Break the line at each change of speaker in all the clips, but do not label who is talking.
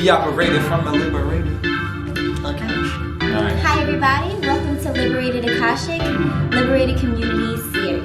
We operated from the Liberated Akashic. Right.
Hi everybody, welcome to Liberated Akashic, Liberated Community Series.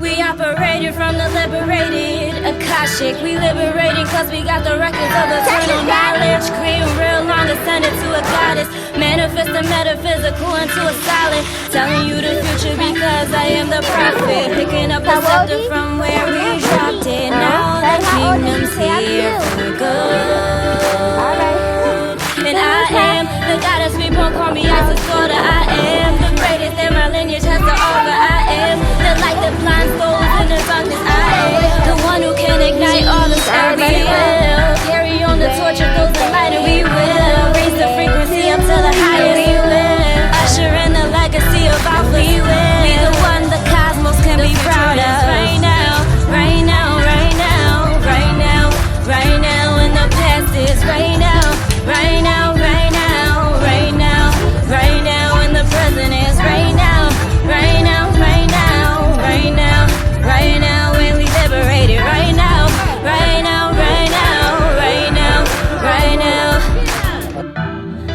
We operated from the Liberated Akashic. We liberating cause we got the records of eternal knowledge. Creating real long ascended to a goddess. Manifest the metaphysical into a solid. Telling you the future because I am the prophet. Picking up the scepter from where we dropped it. Now the kingdom's here for good. And I am the goddess, people call me Isis daughter. I am the greatest and my lineage has to offer. I am the light that blinds those in the darkness. I am the one who can ignite all the stars. We will carry on the torch of those that light, and we will raise the frequency up to the highest. We will usher in the legacy of our we will be the one the cosmos can be proud of. Right now, right now, right now, right now, right now, and the past is right now. Right now, right now, right now, right now, and the present is right now, right now, right now, right now, right now, and we liberated right now, right now, right now, right now, right now,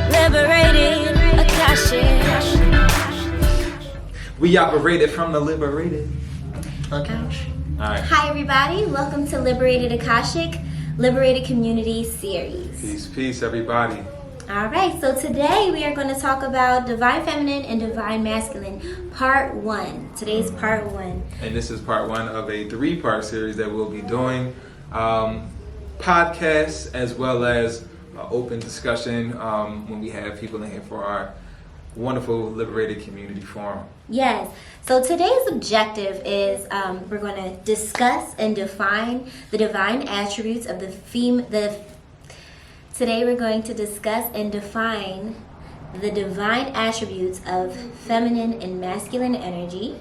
liberated Akashic.
We operated from the Liberated Akashic. Alright.
Hi everybody, welcome to Liberated Akashic, Liberated Community Series.
Peace, peace, everybody.
Alright, so today we are going to talk about Divine Feminine and Divine Masculine, Part 1. Today's Part 1.
And this is part 1 of a 3-part series that we'll be doing. Podcasts as well as open discussion when we have people in here for our wonderful Liberated Community Forum.
Yes. So today's objective is we're going to discuss and define the divine attributes of Today we're going to discuss and define the divine attributes of feminine and masculine energy.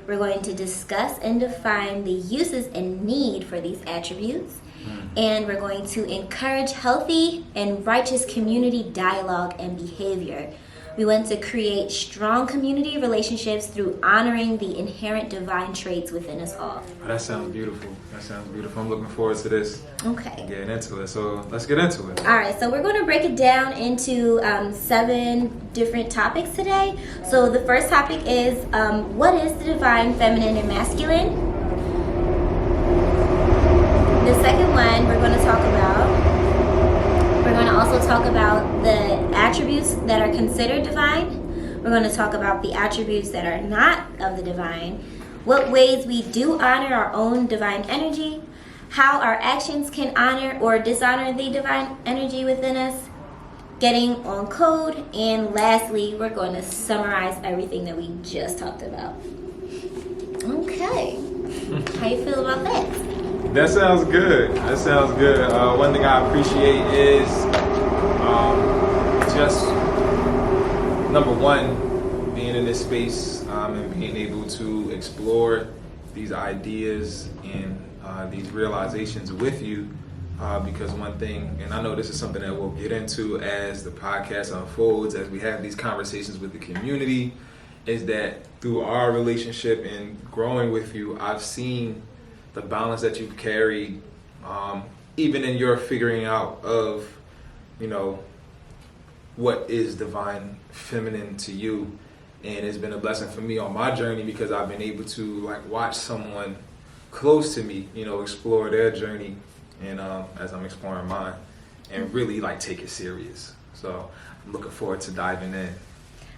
We're going to discuss and define the uses and need for these attributes. And we're going to encourage healthy and righteous community dialogue and behavior. We want to create strong community relationships through honoring the inherent divine traits within us all.
That sounds beautiful. That sounds beautiful. I'm looking forward to this.
Okay.
Getting into it. So let's get into it.
All right. So we're going to break it down into 7 different topics today. So the first topic is what is the divine feminine and masculine? The second one we're going to talk about. We're going to also talk about the attributes that are considered divine. We're going to talk about the attributes that are not of the divine. What ways we do honor our own divine energy. How our actions can honor or dishonor the divine energy within us. Getting on code. And lastly, we're going to summarize everything that we just talked about. Okay. How you feel about that?
That sounds good. That sounds good. One thing I appreciate is just number one, being in this space and being able to explore these ideas and these realizations with you. Because one thing, and I know this is something that we'll get into as the podcast unfolds, as we have these conversations with the community, is that through our relationship and growing with you, I've seen the balance that you've carried, even in your figuring out of, what is divine feminine to you. And it's been a blessing for me on my journey because I've been able to watch someone close to me, explore their journey, and as I'm exploring mine, and really take it serious. So I'm looking forward to diving in.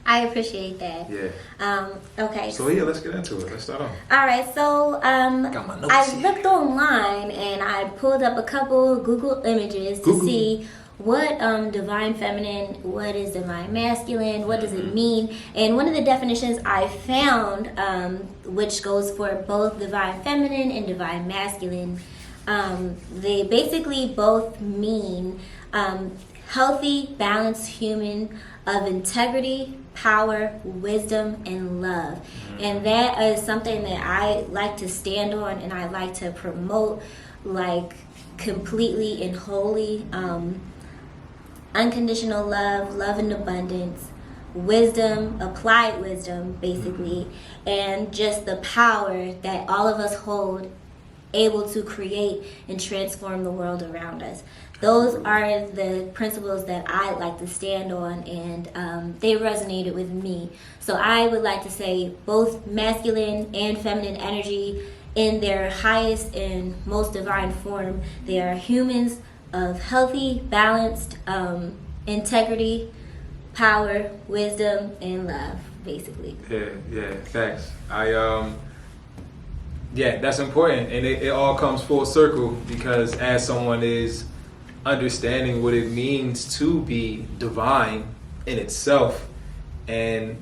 I appreciate that.
Yeah.
Okay.
So yeah, let's get into it. Let's start off.
All right. So
Got my notes
I
here.
looked online and I pulled up a couple Google images to see what divine feminine, what is divine masculine, what does it mean? And one of the definitions I found, which goes for both divine feminine and divine masculine, they basically both mean healthy, balanced human of integrity, power, wisdom, and love. And that is something that I like to stand on and I like to promote completely and wholly. Unconditional love, love in abundance, wisdom, applied wisdom basically, and just the power that all of us hold able to create and transform the world around us. Those are the principles that I like to stand on, and they resonated with me. So I would like to say both masculine and feminine energy in their highest and most divine form. They are humans of healthy, balanced integrity, power, wisdom, and love, basically.
Yeah, facts. Yeah, that's important, and it all comes full circle, because as someone is understanding what it means to be divine in itself, and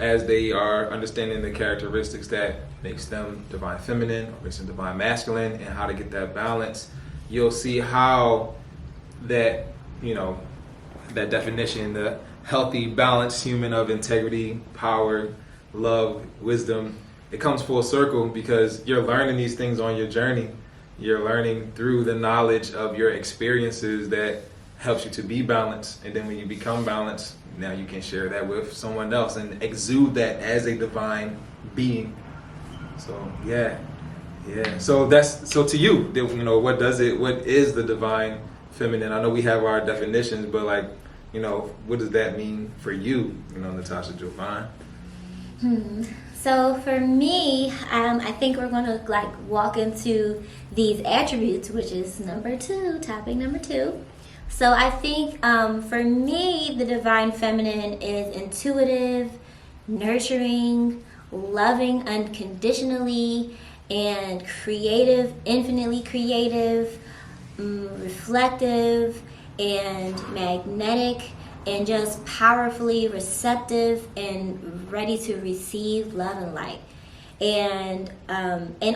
as they are understanding the characteristics that makes them divine feminine or makes them divine masculine, and how to get that balance, you'll see how that that definition, the healthy, balanced human of integrity, power, love, wisdom, it comes full circle, because you're learning these things on your journey. You're learning through the knowledge of your experiences that helps you to be balanced. And then when you become balanced, now you can share that with someone else and exude that as a divine being. So yeah. So to you, what is the divine feminine? I know we have our definitions, but what does that mean for you, Natasha Jovan?
So for me, I think we're going to walk into these attributes, which is topic number 2. So I think for me, the divine feminine is intuitive, nurturing, loving unconditionally, and creative, infinitely creative, reflective, and magnetic, and just powerfully receptive and ready to receive love and light, and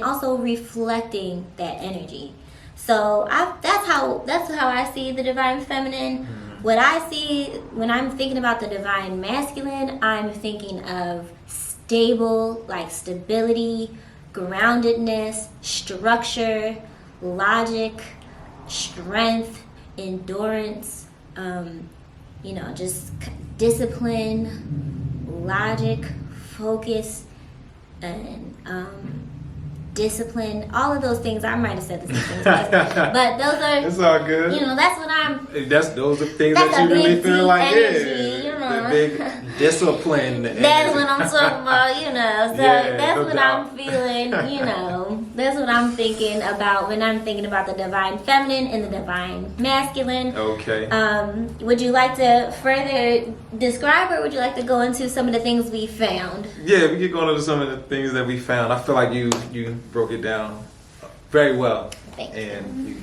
also reflecting that energy. So that's how I see the divine feminine. What I see when I'm thinking about the divine masculine, I'm thinking of stability, groundedness, structure, logic, strength, endurance, just discipline, logic, focus, and discipline. All of those things, I might have said the same things, but those are.
It's all good.
That's what I'm.
Those are things that you really feel like,
energy,
the big discipline.
That's what I'm talking about, So that's what I'm feeling, That's what I'm thinking about when I'm thinking about the divine feminine and the divine masculine.
Okay.
Would you like to further describe, or would you like to go into some of the things we found?
Yeah, we could go into some of the things that we found. I feel like you broke it down very well.
Thanks.
And you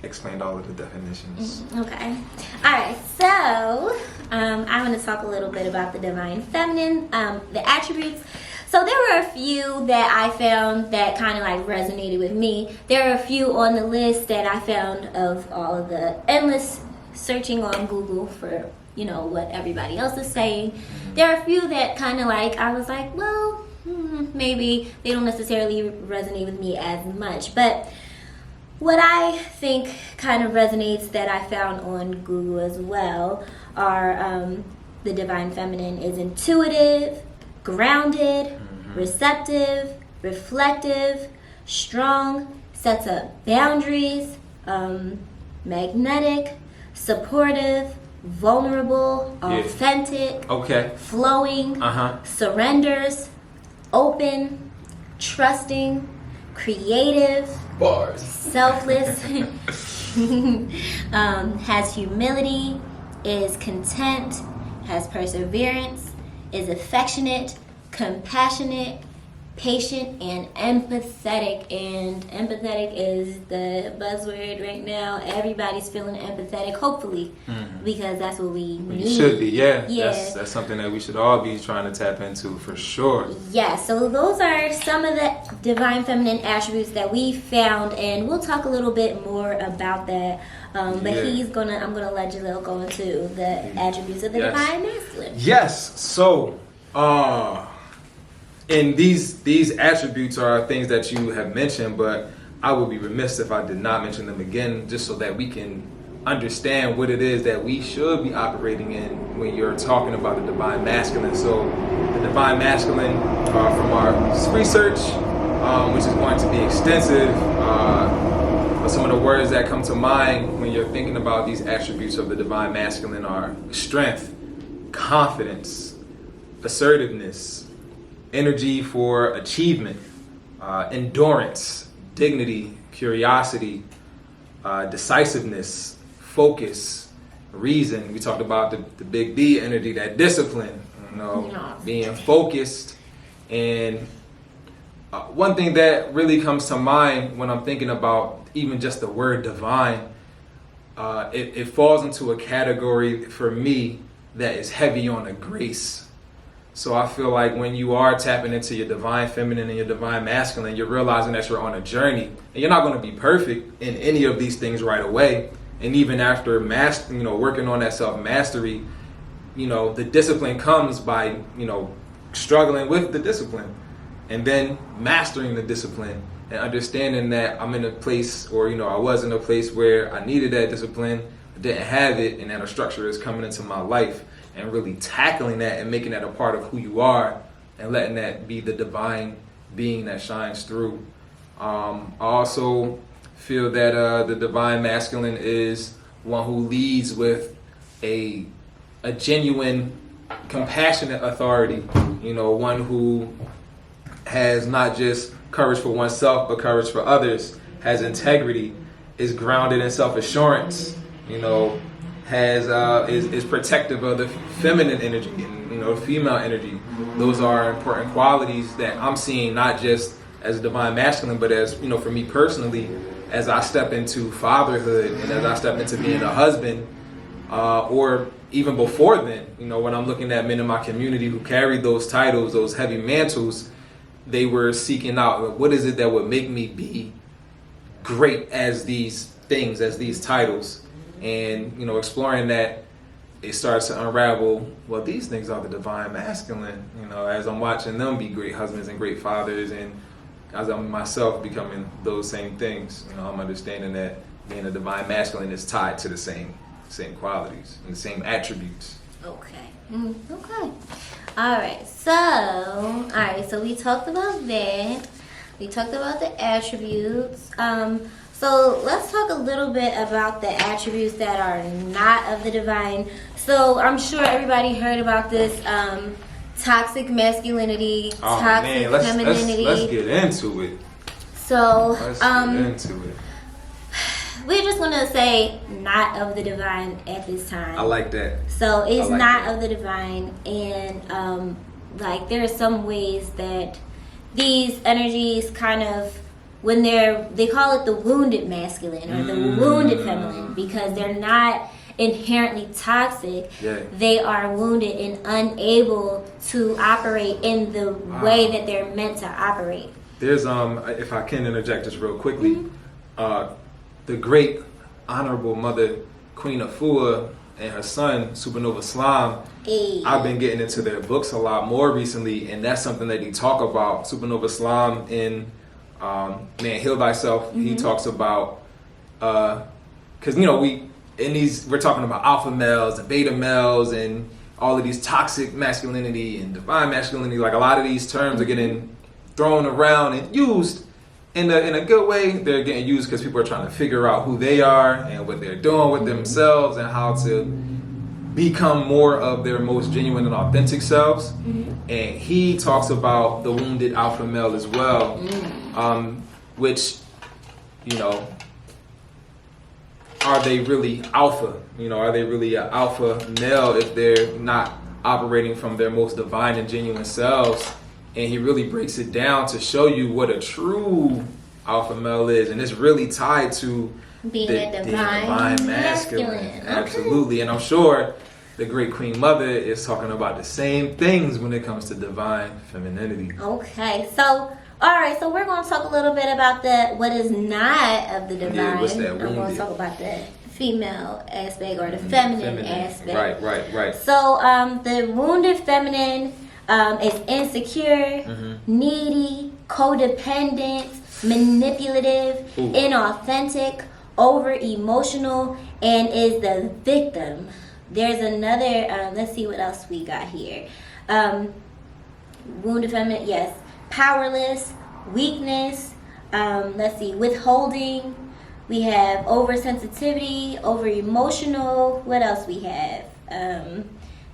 explained all of the definitions.
Okay. All right. So I want to talk a little bit about the divine feminine, the attributes. So there were a few that I found that kind of resonated with me. There are a few on the list that I found of all of the endless searching on Google for, what everybody else is saying. There are a few that kind of I was like, well, maybe they don't necessarily resonate with me as much. But what I think kind of resonates that I found on Google as well are the divine feminine is intuitive, grounded, receptive, reflective, strong, sets up boundaries, magnetic, supportive, vulnerable, authentic, flowing, surrenders, open, trusting, creative,
bars,
selfless, has humility, is content, has perseverance, is affectionate, compassionate, patient, and empathetic. And empathetic is the buzzword right now. Everybody's feeling empathetic, hopefully, because that's what we need.
You should be, yeah. That's something that we should all be trying to tap into for sure.
Yeah, so those are some of the divine feminine attributes that we found, and we'll talk a little bit more about that. But I'm gonna let Jalil go into the attributes of the divine masculine.
Yes. So, and these attributes are things that you have mentioned, but I would be remiss if I did not mention them again, just so that we can understand what it is that we should be operating in when you're talking about the divine masculine. So the divine masculine, from our research, which is going to be extensive. But some of the words that come to mind when you're thinking about these attributes of the divine masculine are strength, confidence, assertiveness, energy for achievement, endurance, dignity, curiosity, decisiveness, focus, reason. We talked about the big D energy, that discipline, being focused. And one thing that really comes to mind when I'm thinking about even just the word divine, it falls into a category for me that is heavy on the grace. So I feel like when you are tapping into your divine feminine and your divine masculine, you're realizing that you're on a journey, and you're not going to be perfect in any of these things right away. And even after working on that self-mastery, the discipline comes by, struggling with the discipline and then mastering the discipline and understanding that I'm in a place, or, I was in a place where I needed that discipline, I didn't have it, and that a structure is coming into my life, and really tackling that and making that a part of who you are and letting that be the divine being that shines through. I also feel that the divine masculine is one who leads with a genuine, compassionate authority. One who has not just courage for oneself, but courage for others, has integrity, is grounded in self-assurance, is protective of the feminine energy and female energy. Those are important qualities that I'm seeing, not just as a divine masculine, but as for me personally, as I step into fatherhood and as I step into being a husband, or even before then, when I'm looking at men in my community who carried those titles, those heavy mantles, they were seeking out, what is it that would make me be great as these things, as these titles? And, exploring that, it starts to unravel, well, these things are the divine masculine, as I'm watching them be great husbands and great fathers, and as I'm myself becoming those same things, I'm understanding that being a divine masculine is tied to the same qualities and the same attributes.
Okay. Okay. All right. So we talked about that. We talked about the attributes. So let's talk a little bit about the attributes that are not of the divine. So I'm sure everybody heard about this toxic masculinity, toxic femininity.
Let's get into it.
So
let's get into it.
We just want to say not of the divine at this time.
I like that.
So it's not of the divine, and there are some ways that these energies kind of, when they call it the wounded masculine or the wounded feminine, because they're not inherently toxic.
Yeah.
They are wounded and unable to operate in the way that they're meant to operate.
There's if I can interject just real quickly, the great honorable mother Queen Afua and her son Supernova Slime.
Hey.
I've been getting into their books a lot more recently, and that's something that he talk about. Supernova Slime in Man Heal Thyself. He talks about because we're talking about alpha males and beta males and all of these toxic masculinity and divine masculinity. Like, a lot of these terms are getting thrown around and used in a good way. They're getting used because people are trying to figure out who they are and what they're doing with themselves and how to become more of their most genuine and authentic selves. And he talks about the wounded alpha male as well, which, are they really alpha? Are they really an alpha male if they're not operating from their most divine and genuine selves? And he really breaks it down to show you what a true alpha male is. And it's really tied to
being a
divine masculine. Absolutely. And I'm sure the great Queen Mother is talking about the same things when it comes to divine femininity.
Okay. So, all right. So we're going to talk a little bit about what is not of the divine.
Yeah, what's that
I'm going to talk about the female aspect or the feminine aspect.
Right.
So the wounded feminine is insecure, needy, codependent, manipulative, inauthentic, over emotional, and is the victim. There's another, let's see what else we got here. Wounded feminine, yes. Powerless, weakness, withholding. We have oversensitivity, over emotional. What else we have?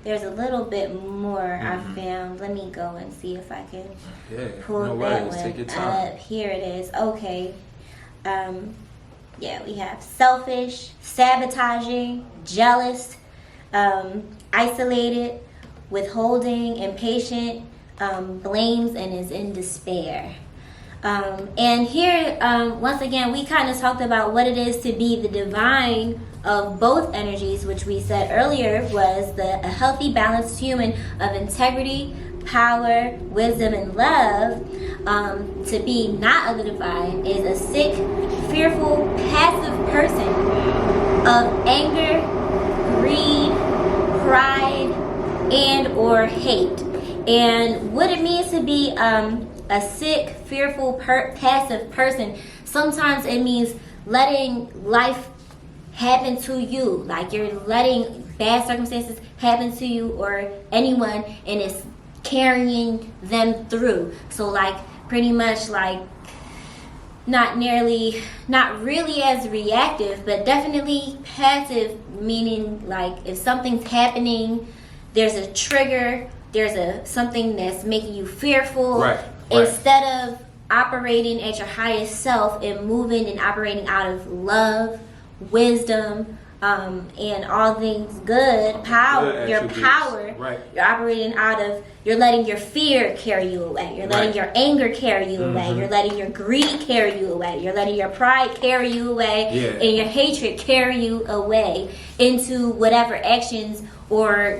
There's a little bit more I found. Let me go and see if I can pull that one
Take your time.
up. Here it is. Okay. We have selfish, sabotaging, jealous, isolated, withholding, impatient, blames, and is in despair. And here, once again, we kind of talked about what it is to be the divine of both energies, which we said earlier was a healthy, balanced human of integrity, power, wisdom, and love. To be not of the divine is a sick, fearful, passive person of anger, greed, pride, and or hate. And what it means to be a sick, fearful, passive person, sometimes it means letting life happen to you. Like you're letting bad circumstances happen to you or anyone, and it's carrying them through. So like pretty much like not really as reactive, but definitely passive, meaning like if something's happening, there's a trigger, there's something that's making you fearful.
Right.
Instead of operating at your highest self and moving and operating out of love, wisdom, and all things good, power, your power,
right.
You're operating out of, you're letting your fear carry you away. You're letting your anger carry you away. You're letting your greed carry you away. You're letting your pride carry you away, and your hatred carry you away into whatever actions or,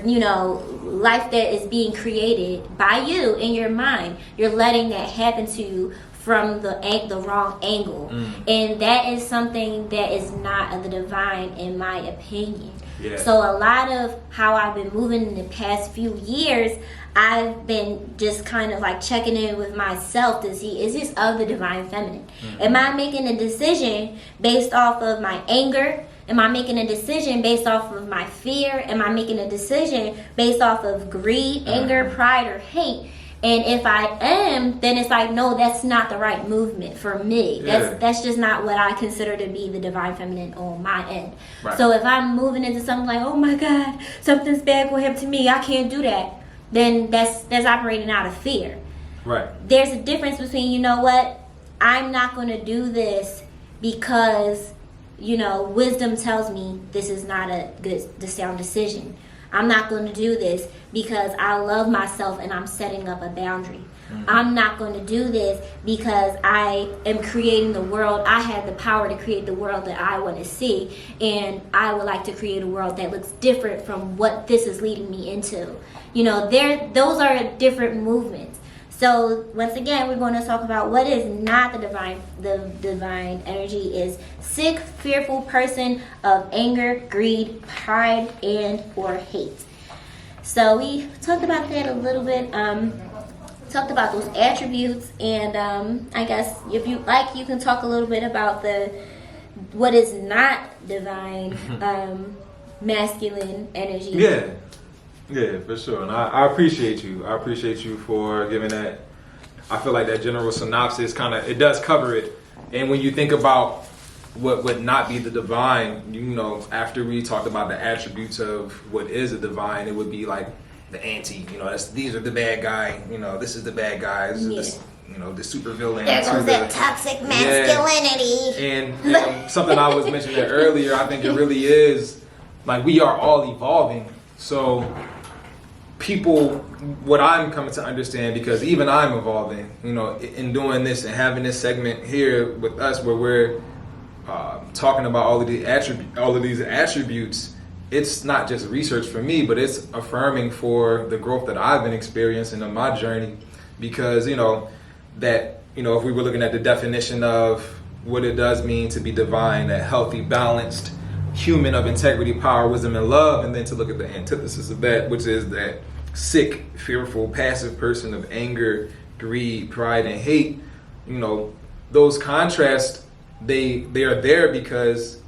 life that is being created by you in your mind. You're letting that happen to you from the wrong angle. And that is something that is not of the divine, in my opinion. So a lot of how I've been moving in the past few years, I've been just kind of like checking in with myself to see, is this of the divine feminine? Am I making a decision based off of my anger? Am I making a decision based off of my fear? Am I making a decision based off of greed, anger, pride, or hate? And if I am, then it's like, no, that's not the right movement for me. That's just not what I consider to be the divine feminine on my end. Right. So if I'm moving into something like, oh my God, something's bad will happen to me, I can't do that, then that's operating out of fear. Right. There's a difference between, you know what, I'm not going to do this because, wisdom tells me this is not the sound decision. I'm not going to do this because I love myself and I'm setting up a boundary. I'm not going to do this because I am creating the world. I have the power to create the world that I want to see, and I would like to create a world that looks different from what this is leading me into. Those are different movements. So once again, we're going to talk about what is not the divine. The divine energy is sick, fearful person of anger, greed, pride, and or hate. So we talked about that a little bit. Talked about those attributes, and I guess if you like, you can talk a little bit about what is not divine masculine energy.
Yeah, for sure. And I appreciate you. I appreciate you for giving that. I feel like that general synopsis it does cover it. And when you think about what would not be the divine, after we talked about the attributes of what is a divine, it would be like the anti, these are the bad guy, this is the bad guy, this is the super villain.
There goes that toxic masculinity.
And something I was mentioning earlier, I think it really is, like, we are all evolving. So people, what I'm coming to understand, because even I'm evolving, in doing this and having this segment here with us where we're talking about all of these attributes, it's not just research for me, but it's affirming for the growth that I've been experiencing on my journey. Because, that, if we were looking at the definition of what it does mean to be divine, that healthy, balanced human of integrity, power, wisdom, and love, and then to look at the antithesis of that, which is that sick, fearful, passive person of anger, greed, pride, and hate. Those contrasts, they are there because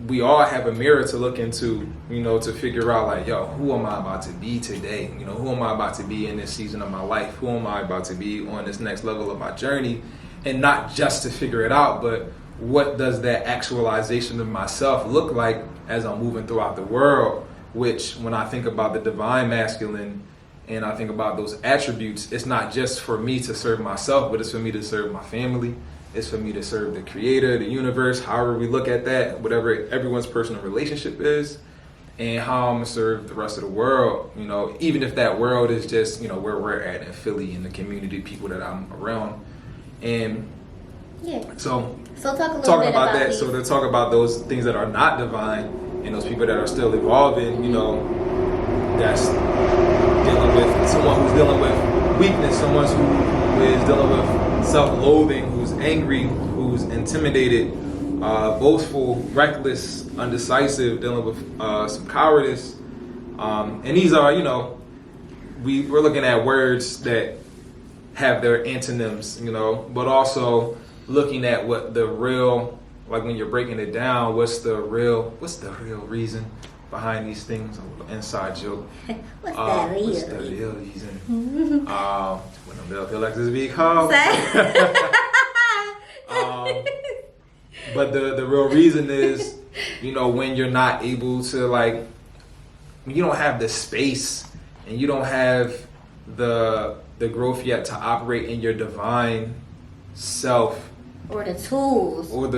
we all have a mirror to look into, you know, to figure out like, yo, who am I about to be today? You know, who am I about to be in this season of my life? Who am I about to be on this next level of my journey? And not just to figure it out, but what does that actualization of myself look like as I'm moving throughout the world? Which, when I think about the divine masculine and I think about those attributes, it's not just for me to serve myself, but it's for me to serve my family. It's for me to serve the creator, the universe, however we look at that, whatever everyone's personal relationship is, and how I'm gonna serve the rest of the world, you know, even if that world is just, you know, where we're at in Philly and the community, people that I'm around. And so
talk a little
talking
bit
about that,
these.
so to talk about those things that are not divine and those people that are still evolving, you know, that's dealing with someone who's dealing with weakness, someone who is dealing with self-loathing, who's angry, who's intimidated, boastful, reckless, undecisive, dealing with some cowardice. And these are, you know, we're looking at words that have their antonyms, you know, but also looking at what the real, like when you're breaking it down, what's the real reason behind these things? Inside joke.
What's the
real reason? When the milk electors be called. But the real reason is, you know, when you're not able to, like, when you don't have the space and you don't have the growth yet to operate in your divine self.
Or the tools.
You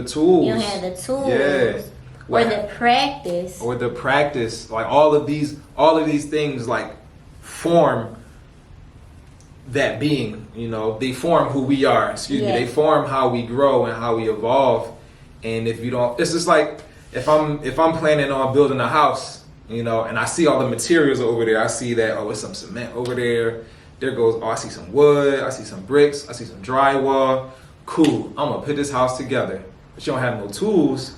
don't
have the tools.
Yeah.
Or the practice.
Like all of these things like form that being, you know, they form who we are, they form how we grow and how we evolve. And if you don't, it's just like if I'm planning on building a house, you know, and I see all the materials over there, I see that, oh, it's some cement over there, I see some wood, I see some bricks, I see some drywall. Cool, I'm gonna put this house together. But you don't have no tools.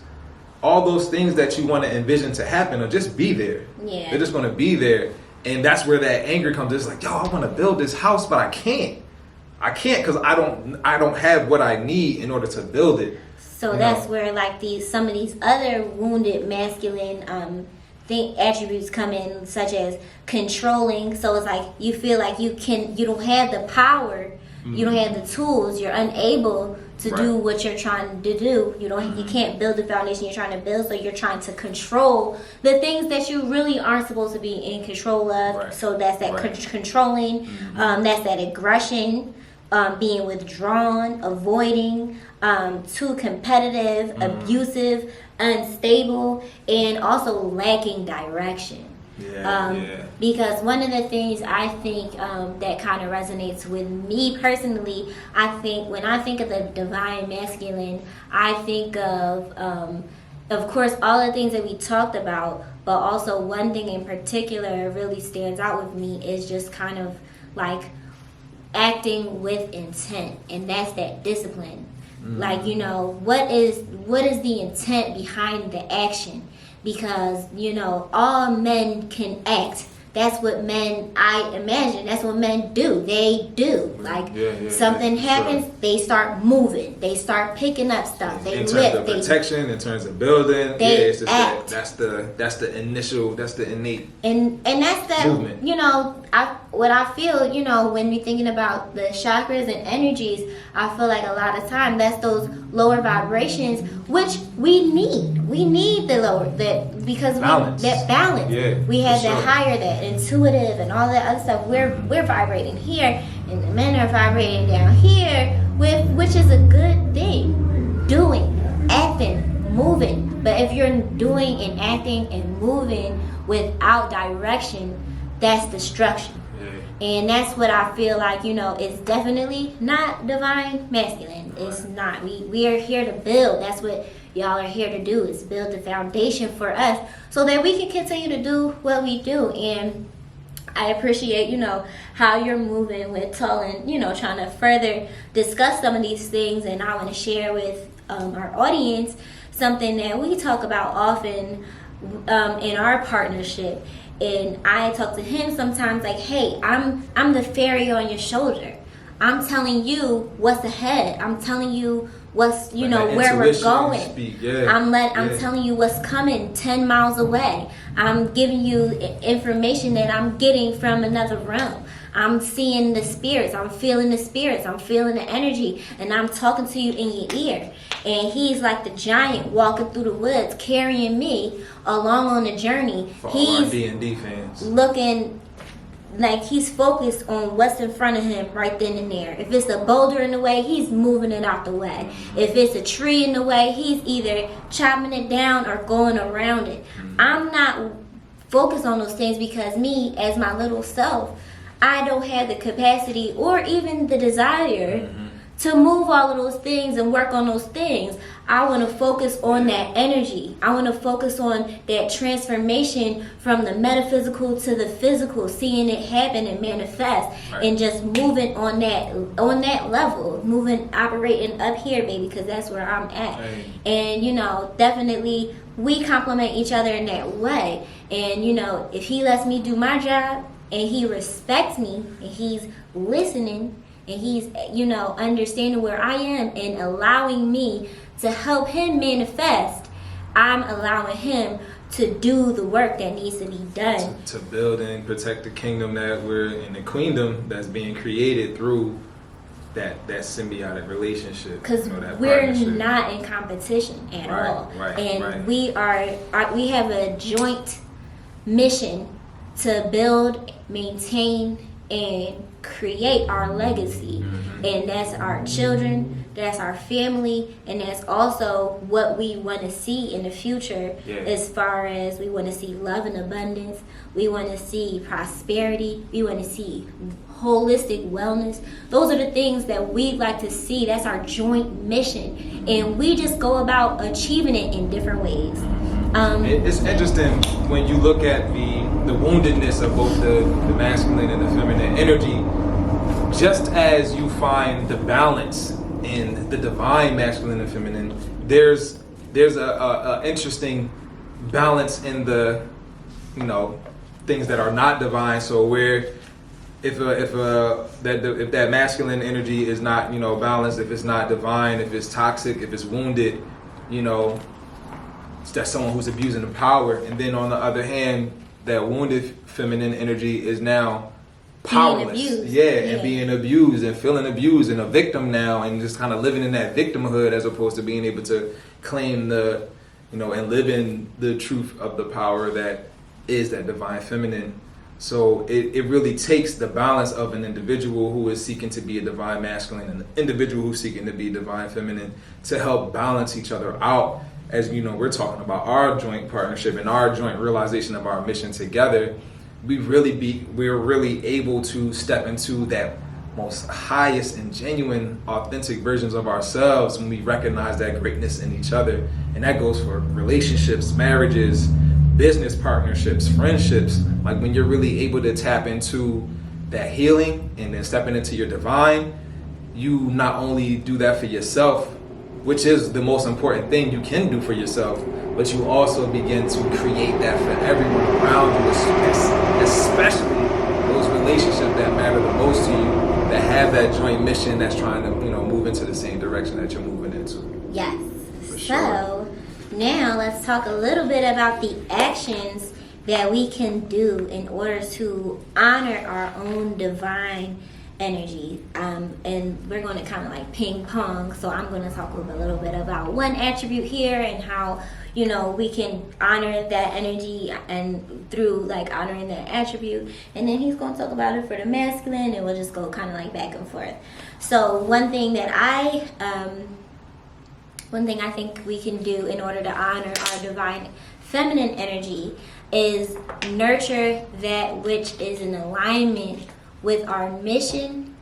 All those things that you want to envision to happen will just be there.
Yeah.
They're just going to be there. And that's where that anger comes. It's like, yo, I want to build this house, but I can't because I don't have what I need in order to build it.
So that's where like some of these other wounded masculine attributes come in, such as controlling. So it's like you feel like you don't have the power, you don't have the tools, you're unable to do what you're trying to do. You can't build the foundation you're trying to build, so you're trying to control the things that you really aren't supposed to be in control of.
Right.
So that's that controlling, that's that aggression, being withdrawn, avoiding, too competitive, abusive, unstable, and also lacking direction. Because one of the things I think that kind of resonates with me personally, I think when I think of the divine masculine, I think of course, all the things that we talked about, but also one thing in particular really stands out with me is just kind of like acting with intent, and that's that discipline. Like, you know, what is the intent behind the action? Because, you know, all men can act. That's what men, I imagine, that's what men do. They do. Like, something happens, they start moving. They start picking up stuff. They
lift.
In terms
of protection, in terms of building.
They act.
That's the initial, that's the innate
and that's the
movement.
You know, what I feel, you know, when we're thinking about the chakras and energies, I feel like a lot of time that's those lower vibrations, which we need. We need the lower, because that balance.
Yeah,
we have that higher, that intuitive and all that other stuff. We're vibrating here, and the men are vibrating down here, which is a good thing. Doing, acting, moving. But if you're doing and acting and moving without direction, that's destruction. And that's what I feel like, you know, it's definitely not divine masculine. It's not. We are here to build. That's what y'all are here to do, is build the foundation for us so that we can continue to do what we do. And I appreciate, you know, how you're moving with Tull and, you know, trying to further discuss some of these things. And I want to share with our audience something that we talk about often in our partnership. And I talk to him sometimes like, hey, I'm the fairy on your shoulder. I'm telling you what's ahead. I'm telling you what's
Let
where we're
intuition
going.
speak. Yeah.
I'm telling you what's coming 10 miles away. I'm giving you information that I'm getting from another realm. I'm seeing the spirits. I'm feeling the spirits. I'm feeling the energy, and I'm talking to you in your ear. And he's like the giant walking through the woods, carrying me along on the journey.
For all our D&D fans.
Looking like he's focused on what's in front of him right then and there. If it's a boulder in the way, he's moving it out the way. If it's a tree in the way, he's either chopping it down or going around it. I'm not focused on those things because me, as my little self, I don't have the capacity or even the desire to move all of those things and work on those things. I want to focus on that energy. I want to focus on that transformation from the metaphysical to the physical, seeing it happen and manifest, and just moving on that level, operating up here, baby, because that's where I'm at. And definitely we complement each other in that way. And if he lets me do my job and he respects me and he's listening and he's understanding where I am and allowing me to help him manifest, I'm allowing him to do the work that needs to be done
to build and protect the kingdom that we're in, the queendom that's being created through that symbiotic relationship.
Because we're not in competition at all, and we have a joint mission to build, maintain, and create our legacy. And that's our children, that's our family, and that's also what we want to see in the future. As far as we want to see love and abundance, we want to see prosperity, we want to see holistic wellness. Those are the things that we'd like to see. That's our joint mission, and we just go about achieving it in different ways.
It's interesting when you look at the woundedness of both the masculine and the feminine energy. Just as you find the balance in the divine masculine and feminine, there's a interesting balance in the things that are not divine. So where if that masculine energy is not balanced, if it's not divine, if it's toxic, if it's wounded, that's someone who's abusing the power. And then on the other hand, that wounded feminine energy is now powerless, and being abused and feeling abused and a victim now, and just kind of living in that victimhood as opposed to being able to claim the and live in the truth of the power that is that divine feminine. So it really takes the balance of an individual who is seeking to be a divine masculine and an individual who's seeking to be divine feminine to help balance each other out. As we're talking about our joint partnership and our joint realization of our mission together, we're really able to step into that most highest and genuine, authentic versions of ourselves when we recognize that greatness in each other. And that goes for relationships, marriages, business partnerships, friendships. Like when you're really able to tap into that healing and then stepping into your divine, you not only do that for yourself, which is the most important thing you can do for yourself, but you also begin to create that for everyone around you, especially those relationships that matter the most to you, that have that joint mission that's trying to move into the same direction that you're moving into.
Yes.
For sure.
So now let's talk a little bit about the actions that we can do in order to honor our own divine energy. And we're going to kind of like ping pong. So I'm going to talk a little bit about one attribute here and how we can honor that energy and through like honoring that attribute. And then he's going to talk about it for the masculine, and we'll just go kind of like back and forth. So one thing I think we can do in order to honor our divine feminine energy is nurture that which is in alignment with our mission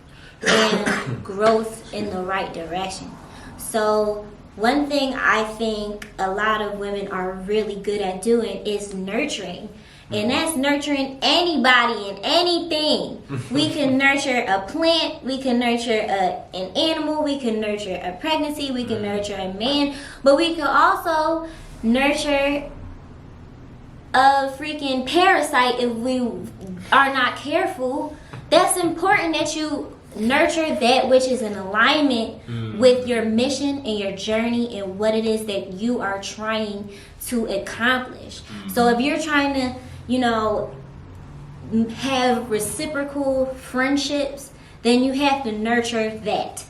and growth in the right direction. So one thing I think a lot of women are really good at doing is nurturing. And that's nurturing anybody and anything. We can nurture a plant, we can nurture an animal, we can nurture a pregnancy, we can nurture a man, but we can also nurture a freaking parasite if we are not careful. That's important that you nurture that which is in alignment with your mission and your journey and what it is that you are trying to accomplish. So if you're trying to, you know, have reciprocal friendships, then you have to nurture that.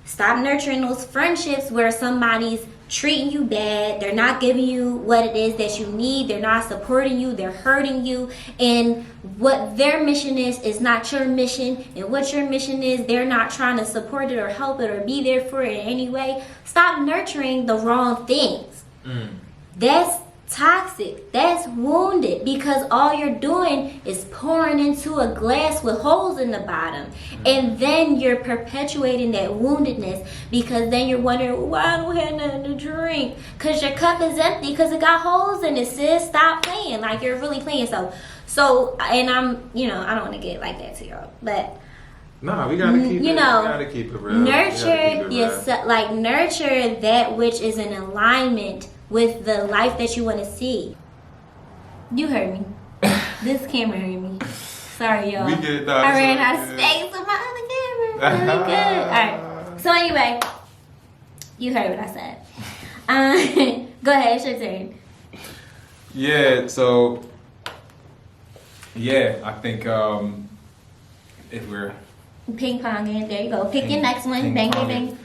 Stop nurturing those friendships where somebody's treating you bad, they're not giving you what it is that you need, they're not supporting you, they're hurting you, and what their mission is not your mission, and what your mission is, they're not trying to support it or help it or be there for it in any way. Stop nurturing the wrong things. That's toxic, that's wounded, because all you're doing is pouring into a glass with holes in the bottom, and then you're perpetuating that woundedness, because then you're wondering, why I don't have nothing to drink, because your cup is empty because it got holes in it. Sis, stop playing like you're really playing. So and I'm, you know, I don't want to get like that to y'all, but
nah, we gotta keep
you
it,
know,
we gotta keep it real.
Nurture yourself, like nurture that which is in alignment with the life that you want to see. You heard me. This camera heard me. Sorry, y'all.
We get
I ran out of space on my other camera. Really good. Alright. So anyway, you heard what I said. Go ahead, it's your turn.
Yeah, so yeah, I think if we're
Ping ponging, there you go. Pick your next one. Bang, bang, bang.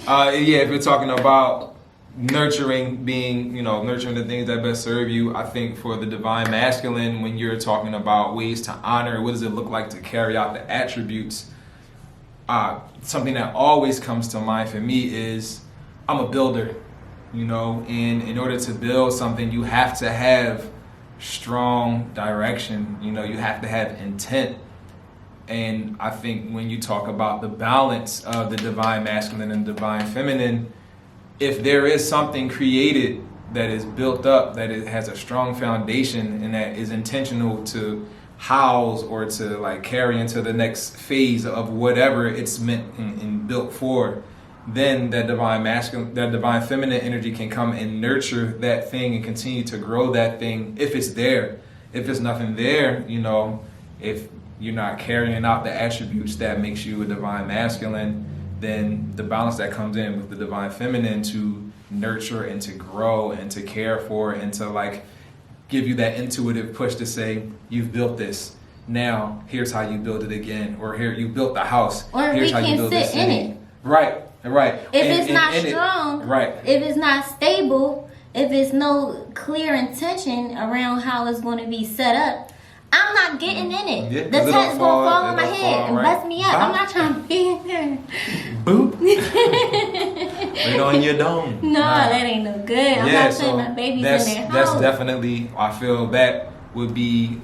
yeah, if we're talking about nurturing, being, you know, nurturing the things that best serve you, I think for the divine masculine, when you're talking about ways to honor, what does it look like to carry out the attributes, something that always comes to mind for me is I'm a builder, you know, and in order to build something, you have to have strong direction, you know, you have to have intent. And I think when you talk about the balance of the divine masculine and divine feminine, if there is something created that is built up, that it has a strong foundation and that is intentional to house or to like carry into the next phase of whatever it's meant and built for, then that divine masculine, that divine feminine energy can come and nurture that thing and continue to grow that thing if it's there. If there's nothing there, you know, if you're not carrying out the attributes that makes you a divine masculine, then the balance that comes in with the divine feminine to nurture and to grow and to care for and to like give you that intuitive push to say, you've built this, now here's how you build it again, or here you built the house,
or
here's
we
how you
can
build
sit
this
in
city.
it.
Right.
If it's not strong,
right.
If it's not stable, if it's no clear intention around how it's going to be set up, I'm not getting in it.
Yeah,
the tent's gonna fall on my head and bust me up.
Bop.
I'm not trying to be in there.
Boop. Right on your dome.
No, that ain't no good. I'm not putting my babies in their house.
That's definitely, I feel that would be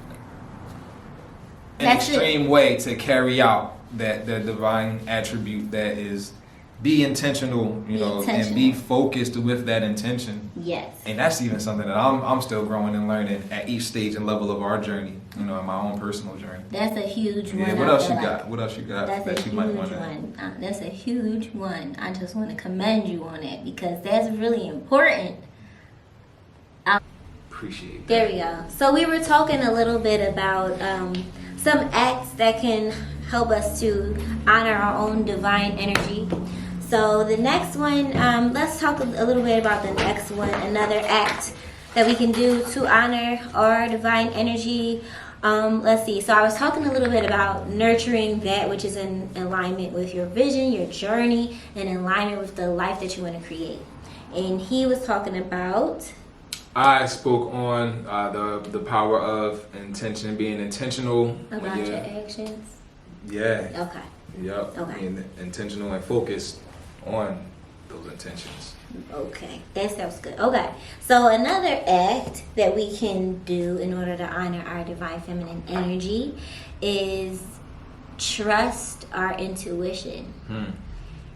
an extreme way to carry out that divine attribute that is be intentional, you know, and be focused with that intention.
Yes.
And that's even something that I'm still growing and learning at each stage and level of our journey, you know, in my own personal journey.
That's a huge one.
Yeah, what else you got? What else you got?
That's a huge one. That's a huge one. I just want to commend you on it because that's really important.
Appreciate that.
There we go. So we were talking a little bit about some acts that can help us to honor our own divine energy. So the next one, let's talk a little bit about the next one, another act that we can do to honor our divine energy. Let's see. So I was talking a little bit about nurturing that which is in alignment with your vision, your journey, and in alignment with the life that you want to create. And he was talking about...
I spoke on the power of intention, being intentional.
About your actions?
Yeah.
Okay.
Yep.
Okay.
Being intentional and focused on those intentions.
Okay, that sounds good. Okay, so another act that we can do in order to honor our divine feminine energy is trust our intuition.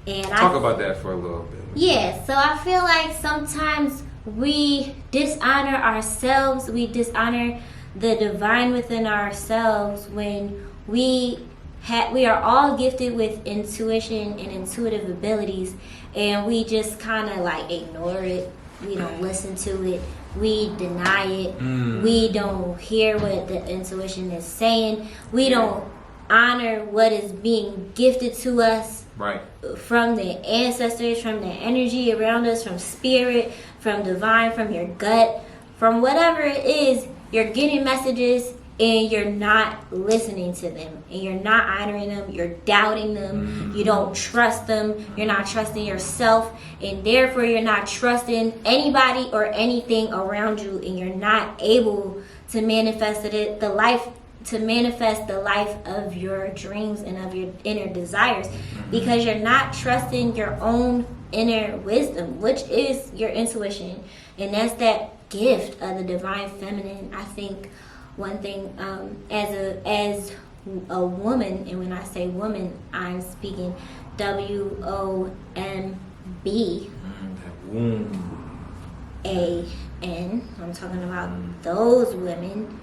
And
talk about that for a little bit.
Yeah, so I feel like sometimes we dishonor ourselves, we dishonor the divine within ourselves when we are all gifted with intuition and intuitive abilities, and we just kind of like ignore it. We don't listen to it. We deny it. We don't hear what the intuition is saying. We don't honor what is being gifted to us
Right.
from the ancestors, from the energy around us, from spirit, from divine, from your gut, from whatever it is, you're getting messages and you're not listening to them, and you're not honoring them, you're doubting them, you don't trust them, you're not trusting yourself, and therefore you're not trusting anybody or anything around you, and you're not able to manifest the life of your dreams and of your inner desires, because you're not trusting your own inner wisdom, which is your intuition, and that's that gift of the divine feminine. I think one thing, as a woman, and when I say woman, I'm speaking WOMB. A-N. I'm talking about those women.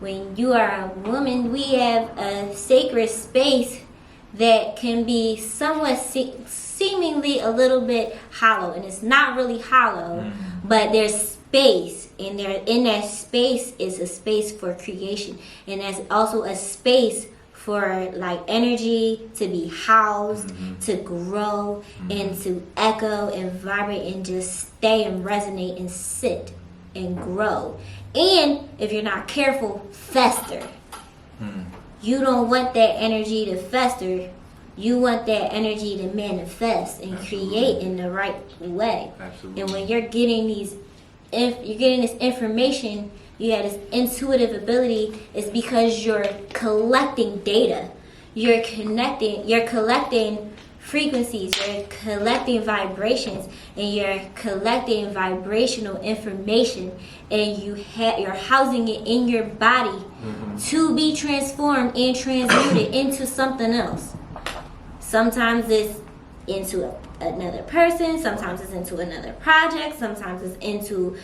When you are a woman, we have a sacred space that can be somewhat seemingly a little bit hollow, and it's not really hollow, but there's space, and in that space is a space for creation, and that's also a space for like energy to be housed, to grow, and to echo and vibrate and just stay and resonate and sit and grow. And if you're not careful, fester. You don't want that energy to fester. You want that energy to manifest and create in the right way.
Absolutely.
And when you're getting this information, you have this intuitive ability, is because you're collecting data. You're collecting frequencies, you're collecting vibrations, and you're collecting vibrational information, and you're housing it in your body to be transformed and transmuted into something else. Sometimes it's into another person, sometimes it's into another project, sometimes it's into,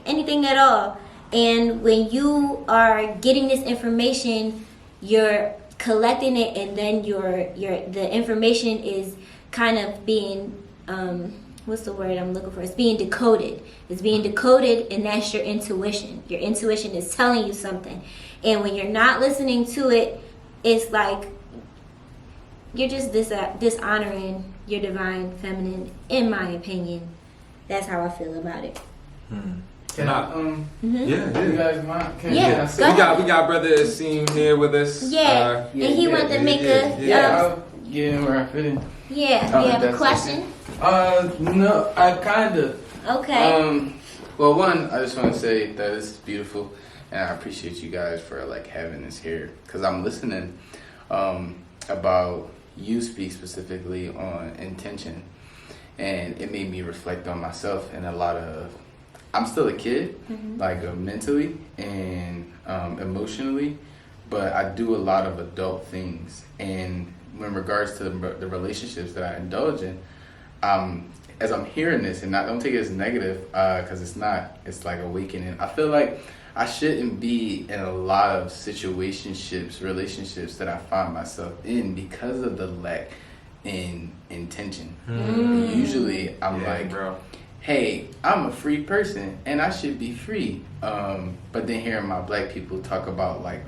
anything at all. And when you are getting this information, you're collecting it, and then the information is kind of being what's the word I'm looking for? It's being decoded. It's being decoded, and that's your intuition. Your intuition is telling you something, and when you're not listening to it, it's like you're just dishonoring your divine feminine. In my opinion, that's how I feel about it.
Can I, you guys mind?
Go ahead.
We got brother Asim here with us.
And he wanted to make
I'll get in where I fit in.
you have a question?
No, I kind of.
Okay.
Well, one, I just want to say that this is beautiful, and I appreciate you guys for like having this here, because I'm listening about you speak specifically on intention, and it made me reflect on myself and a lot of. I'm still a kid, like mentally and emotionally, but I do a lot of adult things. And in regards to the relationships that I indulge in, as I'm hearing this, and I don't take it as negative, because it's not, it's like awakening. I feel like I shouldn't be in a lot of relationships that I find myself in because of the lack in intention. Usually I'm hey, I'm a free person and I should be free. But then hearing my black people talk about like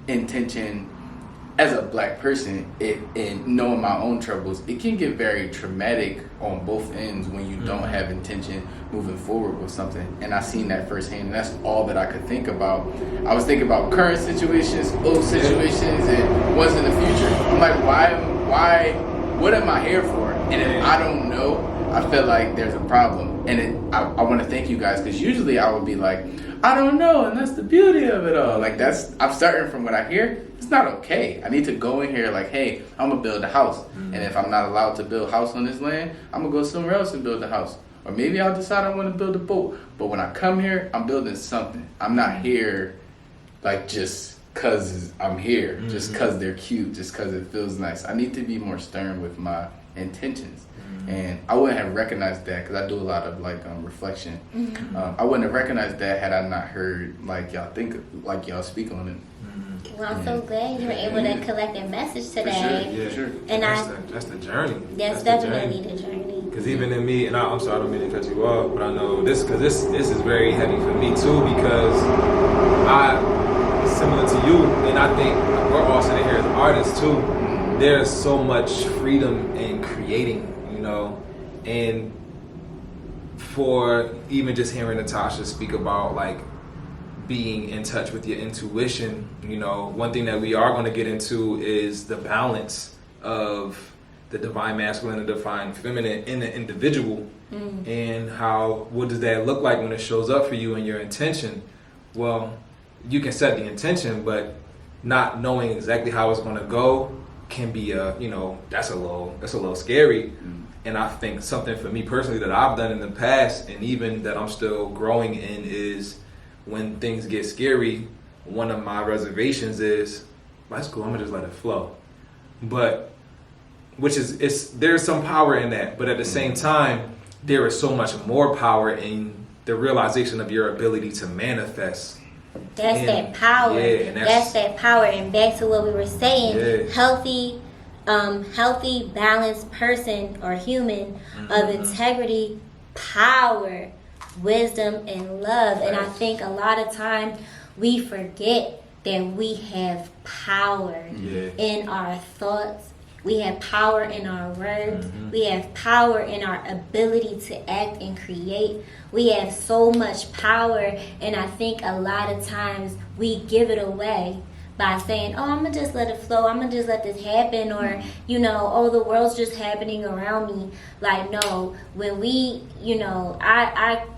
intention as a black person, and knowing my own troubles, it can get very traumatic on both ends when you don't have intention moving forward with something. And I seen that firsthand, and that's all that I could think about. I was thinking about current situations, old situations, and ones in the future. I'm like, why, what am I here for? And if I don't know, I feel like there's a problem. And I want to thank you guys, because usually I would be like, I don't know, and that's the beauty of it all. Like I'm starting from what I hear. It's not okay. I need to go in here like, hey, I'm gonna build a house, and if I'm not allowed to build a house on this land, I'm gonna go somewhere else and build a house. Or maybe I'll decide I want to build a boat. But when I come here, I'm building something. I'm not here like just cause I'm here, just cause they're cute, just cause it feels nice. I need to be more stern with my intentions. And I wouldn't have recognized that, because I do a lot of like reflection. I wouldn't have recognized that had I not heard like y'all speak on it.
Well, I'm so glad you were able to collect a message today.
For sure.
And
that's the journey.
That's definitely the journey.
Because even in me, and I'm sorry, I don't mean to cut you off, but I know this, because this is very heavy for me too, because similar and I think we're all sitting here as artists too. There's so much freedom in creating, you know, and for even just hearing Natasha speak about like being in touch with your intuition, you know, one thing that we are going to get into is the balance of the divine masculine and divine feminine in the individual, and how, what does that look like when it shows up for you and your intention? Well, you can set the intention, but not knowing exactly how it's going to go can be that's a little scary. And I think something for me personally that I've done in the past, and even that I'm still growing in, is when things get scary, one of my reservations is, that's cool, I'm gonna just let it flow. But there's some power in that, but at the same time, there is so much more power in the realization of your ability to manifest.
That's that power.
Yeah,
that's that power. And back to what we were saying, healthy, balanced person or human of integrity, power, wisdom, and love. And I think a lot of times we forget that we have power in our thoughts. We have power in our words. We have power in our ability to act and create. We have so much power, and I think a lot of times we give it away by saying, oh, I'm going to just let it flow. I'm going to just let this happen. Or, oh, the world's just happening around me. Like, no, when we,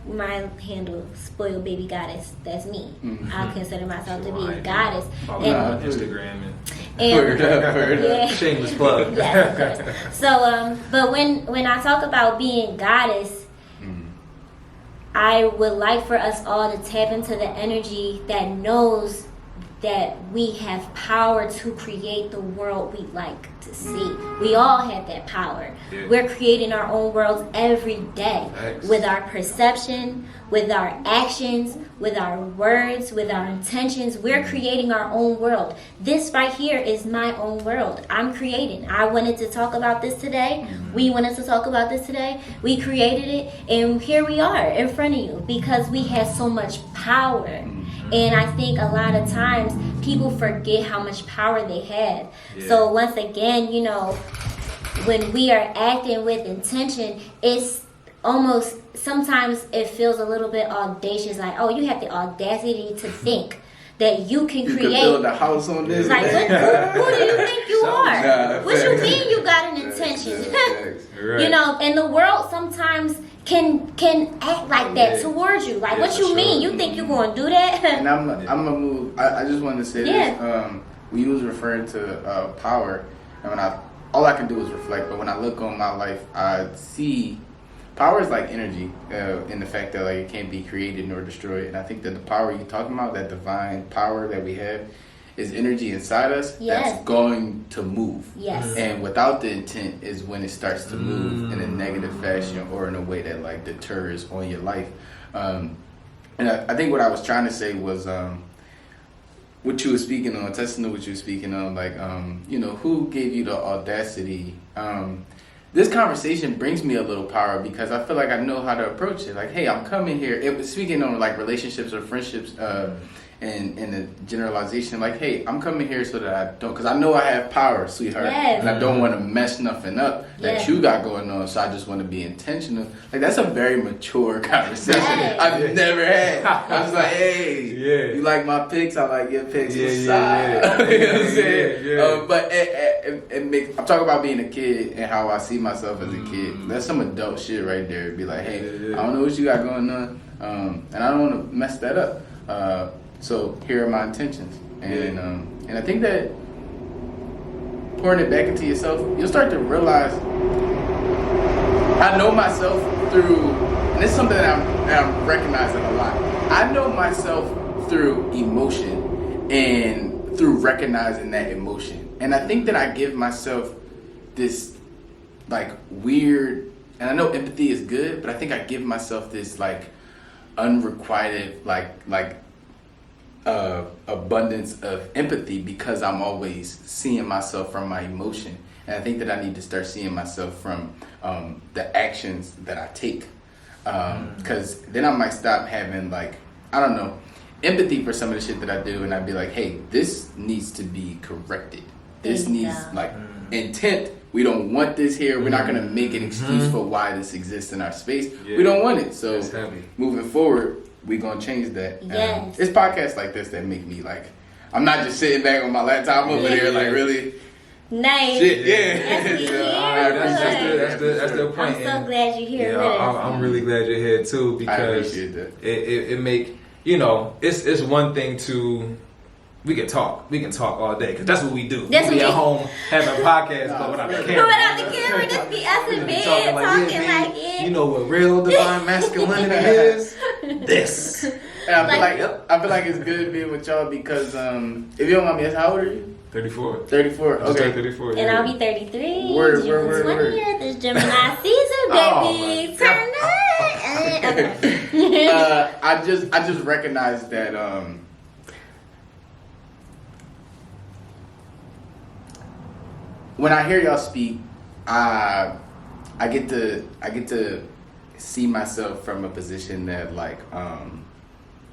my handle, spoiled baby goddess, that's me. I consider myself to be a goddess.
And Instagram
and
shameless plug.
Yes, of course. So, but when I talk about being goddess, I would like for us all to tap into the energy that knows that we have power to create the world we like to see. We all have that power. Yeah. We're creating our own worlds every day. Thanks. With our perception, with our actions, with our words, with our intentions. We're creating our own world. This right here is my own world. I'm creating. I wanted to talk about this today. We wanted to talk about this today. We created it, and here we are in front of you because we have so much power. And I think a lot of times people forget how much power they have. Yeah. So once again, when we are acting with intention, it's almost, sometimes it feels a little bit audacious, like, oh, you have the audacity to think that you can create.
You can build a house on this.
Like, who do you think you are? What you mean you got an intention?
Right.
And the world sometimes can act like that towards you. Like, what you mean? You think you're going to do that?
And I'm gonna move. I just wanted to say this. When you was referring to power, and all I can do is reflect. But when I look on my life, I see power is like energy, in the fact that like it can't be created nor destroyed. And I think that the power you're talking about, that divine power that we have, is energy inside us that's going to move. Yes. And without the intent is when it starts to move in a negative fashion or in a way that like deters on your life. And I think what I was trying to say was what you were speaking on, testing to what you were speaking on, like, who gave you the audacity? This conversation brings me a little power because I feel like I know how to approach it. Like, hey, I'm coming here. It was speaking on like relationships or friendships, and the generalization, like, hey, I'm coming here so that I don't, because I know I have power, sweetheart, and I don't want to mess nothing up that you got going on, so I just want to be intentional. Like, that's a very mature conversation I've never had. I was like, hey, you like my pics? I like your pics. You know what I'm saying? But it makes, I'm talking about being a kid and how I see myself as a kid. That's some adult shit right there. It'd be like, hey, I don't know what you got going on, and I don't want to mess that up. So here are my intentions, and I think that pouring it back into yourself, you'll start to realize. I know myself through, and it's something that I'm recognizing a lot. I know myself through emotion and through recognizing that emotion, and I think that I give myself this like weird, and I know empathy is good, but I think I give myself this like unrequited like abundance of empathy because I'm always seeing myself from my emotion, and I think that I need to start seeing myself from the actions that I take, because then I might stop having like, I don't know, empathy for some of the shit that I do, and I'd be like, hey, this needs to be corrected. This needs like intent. We don't want this here. We're not gonna make an excuse for why this exists in our space.
Yeah.
We don't want it. So
That's heavy.
moving forward, we're gonna change that.
Yes.
It's podcasts like this that make me like, I'm not just sitting back on my laptop over there like really
Nice.
shit. Yeah.
That's
So,
That's the point.
I'm so
And,
glad you're here
yeah,
with us.
I'm really glad you're here too,
I
because
appreciate that.
it make, you know, it's one thing to, we can talk all day, because that's what we do.
That's
we be
what
at home having a podcast, but without the camera.
Without the camera, just be us in bed
Talking
talking
yeah,
like it.
you know what real divine masculinity is? This.
And I feel like it's good being with y'all because if you don't mind me asking, how old are you?
34.
34.
I just
Okay.
turned 34.
And I'll be 33.
Word,
June
word.
20th is Gemini season, baby.
Oh,
Turn up. Okay.
I just recognize that when I hear y'all speak, I get to see myself from a position that like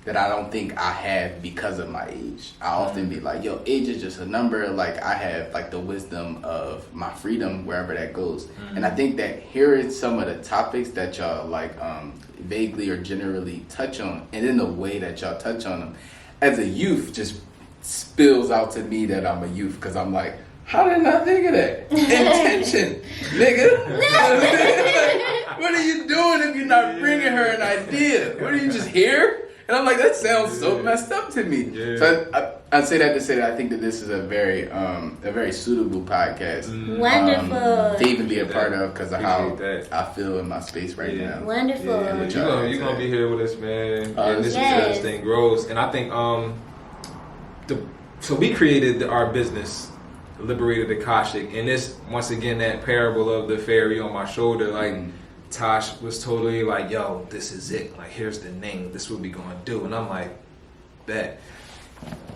that I don't think I have because of my age. I often be like, yo, age is just a number. Like I have like the wisdom of my freedom wherever that goes. And I think that hearing some of the topics that y'all like vaguely or generally touch on, and in the way that y'all touch on them, as a youth just spills out to me that I'm a youth, because I'm like, how did I think of that? Intention, nigga. What are you doing if you're not bringing her an idea? What are you just here? And I'm like, that sounds so messed up to me.
Yeah.
So I say that to say that I think that this is a very suitable podcast.
Wonderful.
To even be a part of, because of how
Appreciate
I feel in my space right now.
Wonderful.
Yeah,
You're
with y'all.
gonna be here with us, man. And this is
yes.
how this thing grows. And I think so we created our business, Liberated Akashic, and this once again that parable of the fairy on my shoulder, like Tosh was totally like, yo, this is it. Like, here's the name. This is what we gonna do. And I'm like, bet.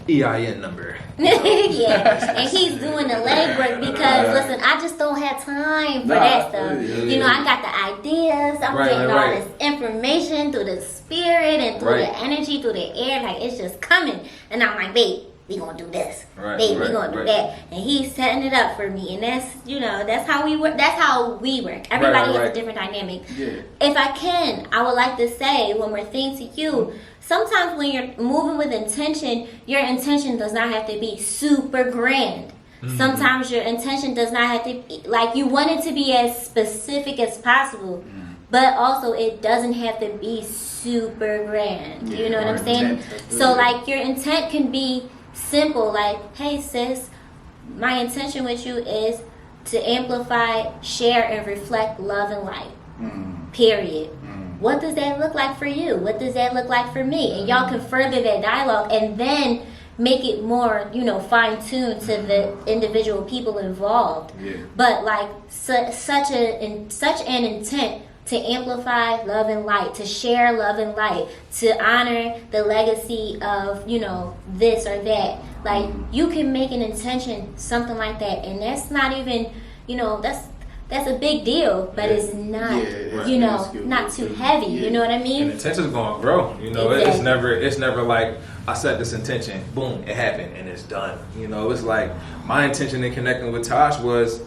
EIN number.
Yeah, and he's doing the legwork because listen, I just don't have time for that stuff. You know, I got the ideas. I'm getting all this information through the spirit and through the energy, through the air. Like it's just coming, and I'm like, babe, we gonna do this. Babe, we gonna do that. And he's setting it up for me, and that's that's how we work. That's how we work. Everybody has a different dynamic.
Yeah.
If I can, I would like to say one more thing to you. Sometimes when you're moving with intention, your intention does not have to be super grand. Sometimes your intention does not have to be, like, you want it to be as specific as possible, but also it doesn't have to be super grand. You know what I'm saying? So like your intent can be simple, like, hey sis, my intention with you is to amplify, share, and reflect love and light. Period. What does that look like for you? What does that look like for me? And y'all can further that dialogue and then make it more, fine-tuned to the individual people involved.
Yeah.
But like such an intent to amplify love and light, to share love and light, to honor the legacy of, this or that. Like, you can make an intention, something like that, and that's not even, that's a big deal, but it's not, not too heavy. You know what I mean?
And intention's gonna grow.
Exactly.
It's never like I set this intention, boom, it happened, and it's done. It's like my intention in connecting with Tosh was,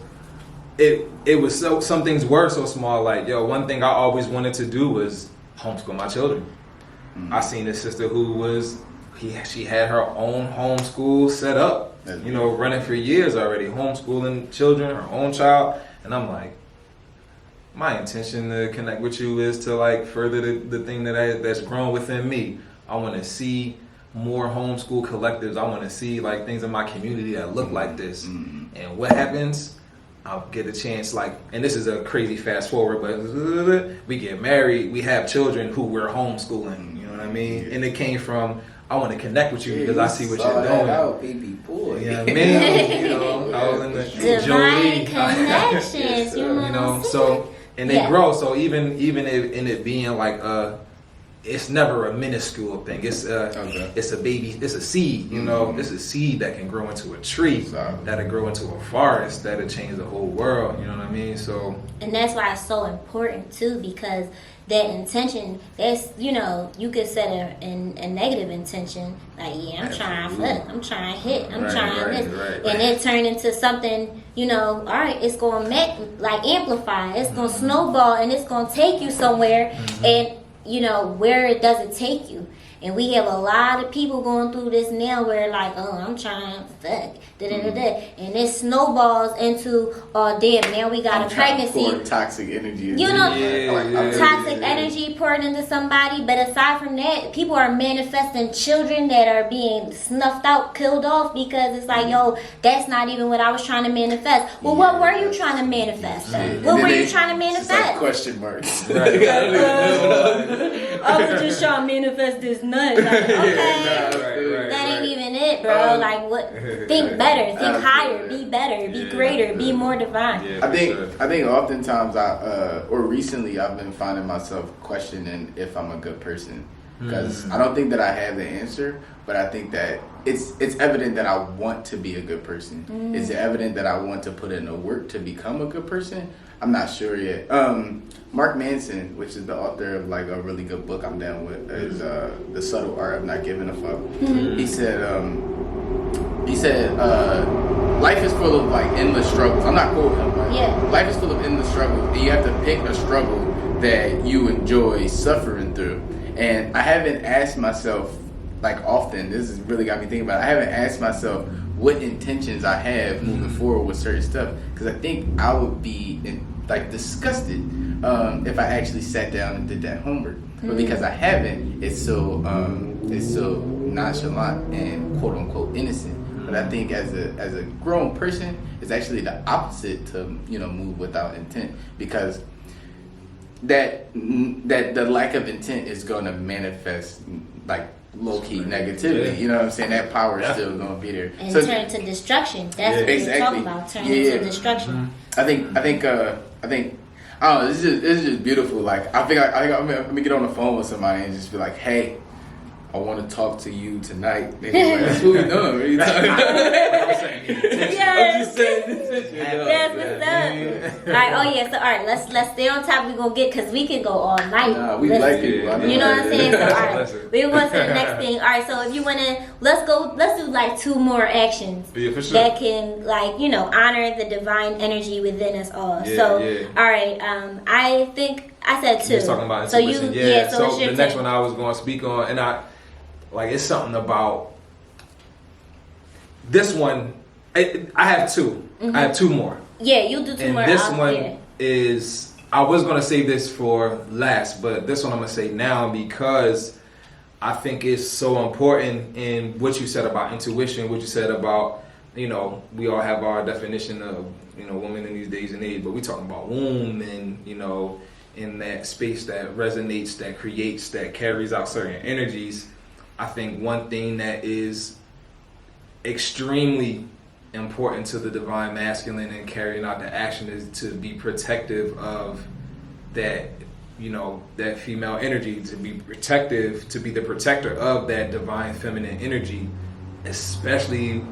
it was some things were so small. Like, one thing I always wanted to do was homeschool my children. I seen this sister who she had her own homeschool set up, running for years already, homeschooling children, her own child. And I'm like, my intention to connect with you is to like further the thing that's grown within me. I want to see more homeschool collectives. I want to see like things in my community that look like this. And what happens? I'll get a chance, like, and this is a crazy fast forward, but we get married, we have children who we're homeschooling. You know what I mean? And it came from, I want to connect with you because I see what you're doing.
Out, baby boy.
Yeah, man. I was in the
Divine
Jehuti.
connections,
So, and they grow. So even in it being like it's never a minuscule thing. It's a baby. It's a seed. You know, it's a seed that can grow into a tree, that'll grow into a forest, that'll change the whole world. You know what I mean? So,
and that's why it's so important too, because that intention, that's, you know, you could set a negative intention, like, yeah, I'm trying to fuck, I'm trying to hit, I'm trying this, and it turned into something, you know, all right, it's going to amplify, it's going to snowball, and it's going to take you somewhere, and, you know, where does it take you? And we have a lot of people going through this now where like, oh, I'm trying to fuck, and it snowballs into, oh damn, now we got a pregnancy.
Toxic energy.
You know, toxic energy poured into somebody. But aside from that, people are manifesting children that are being snuffed out, killed off, because it's like, yo, that's not even what I was trying to manifest. Well, what were you trying to manifest? What were you trying to manifest?
Like question marks.
I was just trying to manifest this nut. Like, okay, that ain't even it, bro. Like, what? Think better, think higher, be better, be greater, be more divine.
I think oftentimes or recently I've been finding myself questioning if I'm a good person, because I don't think that I have the answer, but I think that it's evident that I want to be a good person. It's evident that I want to put in the work to become a good person. I'm not sure yet. Mark Manson, which is the author of like a really good book I'm down with, is The Subtle Art of Not Giving a Fuck. He said life is full of like endless struggles. I'm not quoting him, but life is full of endless struggles, and you have to pick a struggle that you enjoy suffering through. And I haven't asked myself, like, often, this has really got me thinking about it, I haven't asked myself what intentions I have moving forward with certain stuff, because I think I would be disgusted if I actually sat down and did that homework. But because I haven't, it's so nonchalant and quote unquote innocent. But I think as a grown person, it's actually the opposite to, you know, move without intent, because that the lack of intent is going to manifest like low-key negativity. You know what I'm saying? That power is still going to be there.
And turn to destruction. That's what we're talking about. Turn to destruction.
I think I don't know, this is just beautiful. Like, I think I'm gonna get on the phone with somebody and just be like, hey, I want to talk to you tonight. And like, that's what we doing. What are you talking about?
Yes. I'm just saying. That's what's up. All right. Oh yeah. So all right. Let's stay on top. We're gonna get, because we can go all night.
Nah, we like people.
You know what I'm saying? So all right. We're going to the next thing. All right. So if you wanna, let's do like 2 more actions that can, like, you know, honor the divine energy within us all. All right. I think I said 2.
You're talking about intuition. So the next one I was going to speak on, and it's something about this one. I have 2. I have 2 more.
Yeah, you do 2 more.
And this one is, I was going to save this for last, but this one I'm going to say now, because I think it's so important in what you said about intuition, what you said about, you know, we all have our definition of, you know, women in these days and age, but we talking about womb and, you know, in that space that resonates, that creates, that carries out certain energies. I think one thing that is extremely important to the divine masculine and carrying out the action is to be protective of that, you know, that female energy, to be protective, to be the protector of that divine feminine energy, especially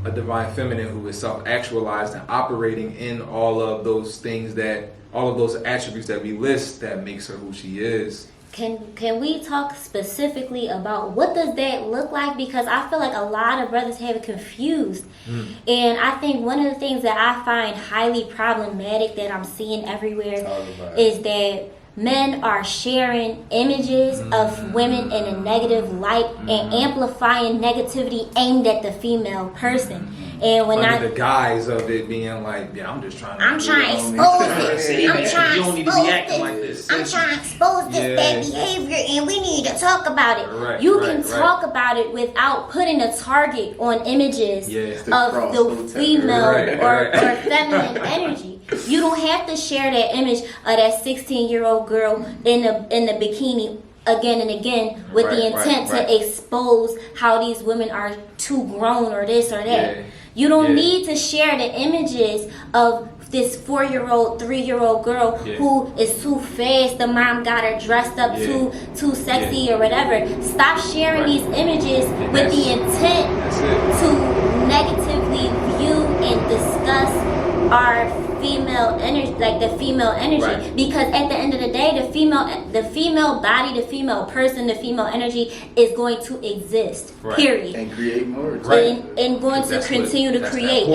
a divine feminine who is self-actualized and operating in all of those things, that all of those attributes that we list that makes her who she is.
Can we talk specifically about what does that look like? Because I feel like a lot of brothers have it confused. And I think one of the things that I find highly problematic that I'm seeing everywhere is that men are sharing images of women in a negative light and amplifying negativity aimed at the female person. And when
under the guise of it being like, yeah, I'm just trying to
expose it. I'm trying to expose this bad behavior, and we need to talk about it. You can talk about it without putting a target on images of the female or feminine energy. You don't have to share that image of that 16-year-old girl in the bikini again and again with the intent to expose how these women are too grown or this or that. You don't need to share the images of this 4-year-old, 3-year-old girl who is too fast. The mom got her dressed up too sexy or whatever. Stop sharing these images with the intent to negatively view and discuss our female energy, like the female energy, because at the end of the day, the female body, the female person, the female energy is going to exist. Period.
And create more.
And going to continue to create.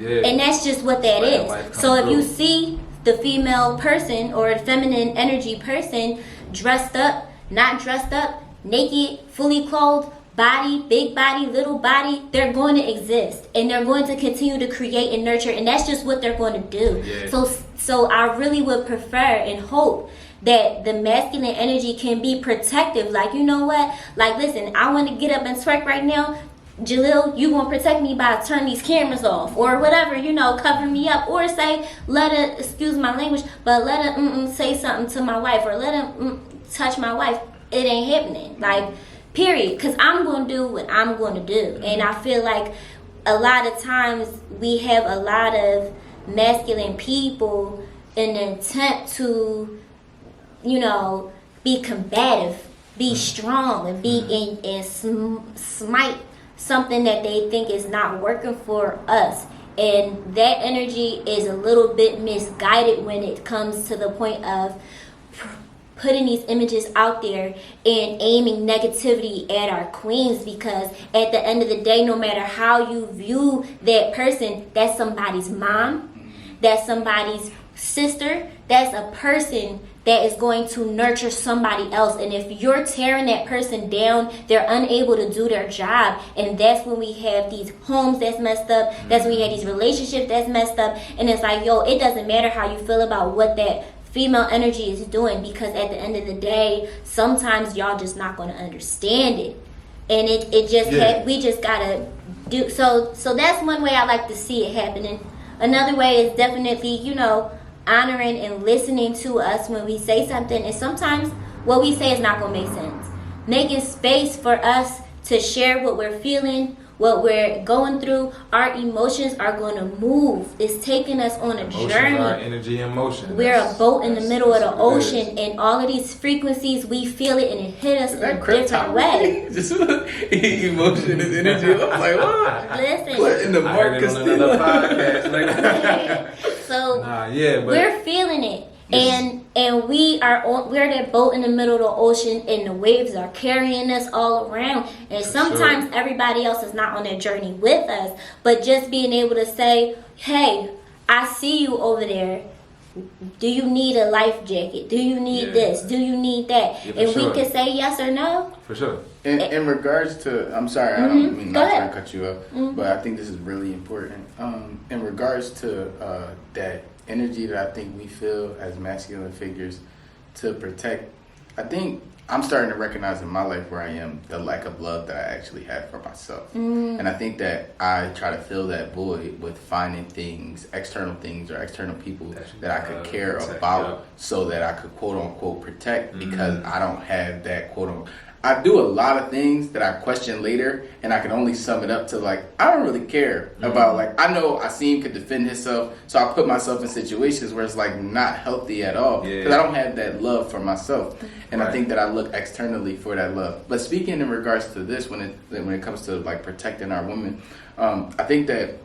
And that's just what that is. So if you see the female person or the feminine energy person dressed up, not dressed up, naked, fully clothed, body, big body, little body, they're going to exist and they're going to continue to create and nurture, and that's just what they're going to do. So I really would prefer and hope that the masculine energy can be protective. Like, you know what, like, listen, I want to get up and twerk right now. Jalil, you gonna protect me by turning these cameras off or whatever, you know, cover me up, or say, let her, excuse my language, but let her say something to my wife, or let her touch my wife. It ain't happening, like, period, because I'm gonna do what I'm gonna do. And I feel like a lot of times we have a lot of masculine people in an attempt to, you know, be combative, be strong, and be and smite something that they think is not working for us. And that energy is a little bit misguided when it comes to the point of putting these images out there and aiming negativity at our queens, because at the end of the day, no matter how you view that person, that's somebody's mom, that's somebody's sister, that's a person that is going to nurture somebody else. And if you're tearing that person down, they're unable to do their job. And that's when we have these homes that's messed up. That's when we have these relationships that's messed up. And it's like, yo, it doesn't matter how you feel about what that female energy is doing, because at the end of the day, sometimes y'all just not going to understand it. And it just we just gotta do so that's one way I like to see it happening. Another way is definitely, you know, honoring and listening to us when we say something, and sometimes what we say is not going to make sense. Making space for us to share what we're feeling, what we're going through. Our emotions are going to move. It's taking us on a journey.
Our energy and motion.
We're a boat in the middle of the ocean, and all of these frequencies, we feel it, and it hit us in a different way.
Just emotion and energy. I'm like, what?
Listen.
What in the Marcus
podcast?
So
but
we're feeling it. And we're that boat in the middle of the ocean, and the waves are carrying us all around. And sometimes everybody else is not on that journey with us, but just being able to say, hey, I see you over there. Do you need a life jacket? Do you need this? Do you need that? And we can say yes or no.
For sure.
In regards to, I'm sorry, I don't mean not trying to cut you up, but I think this is really important. In regards to that energy that I think we feel as masculine figures to protect, I think I'm starting to recognize in my life where I am the lack of love that I actually have for myself. And I think that I try to fill that void with finding things, external things or external people that I could care about so that I could quote unquote protect, because I don't have that quote unquote. I do a lot of things that I question later, and I can only sum it up to, like, I don't really care about, like, I know Asim could defend himself, so I put myself in situations where it's, like, not healthy at all, because I don't have that love for myself, and I think that I look externally for that love. But speaking in regards to this, when it comes to, like, protecting our women, I think that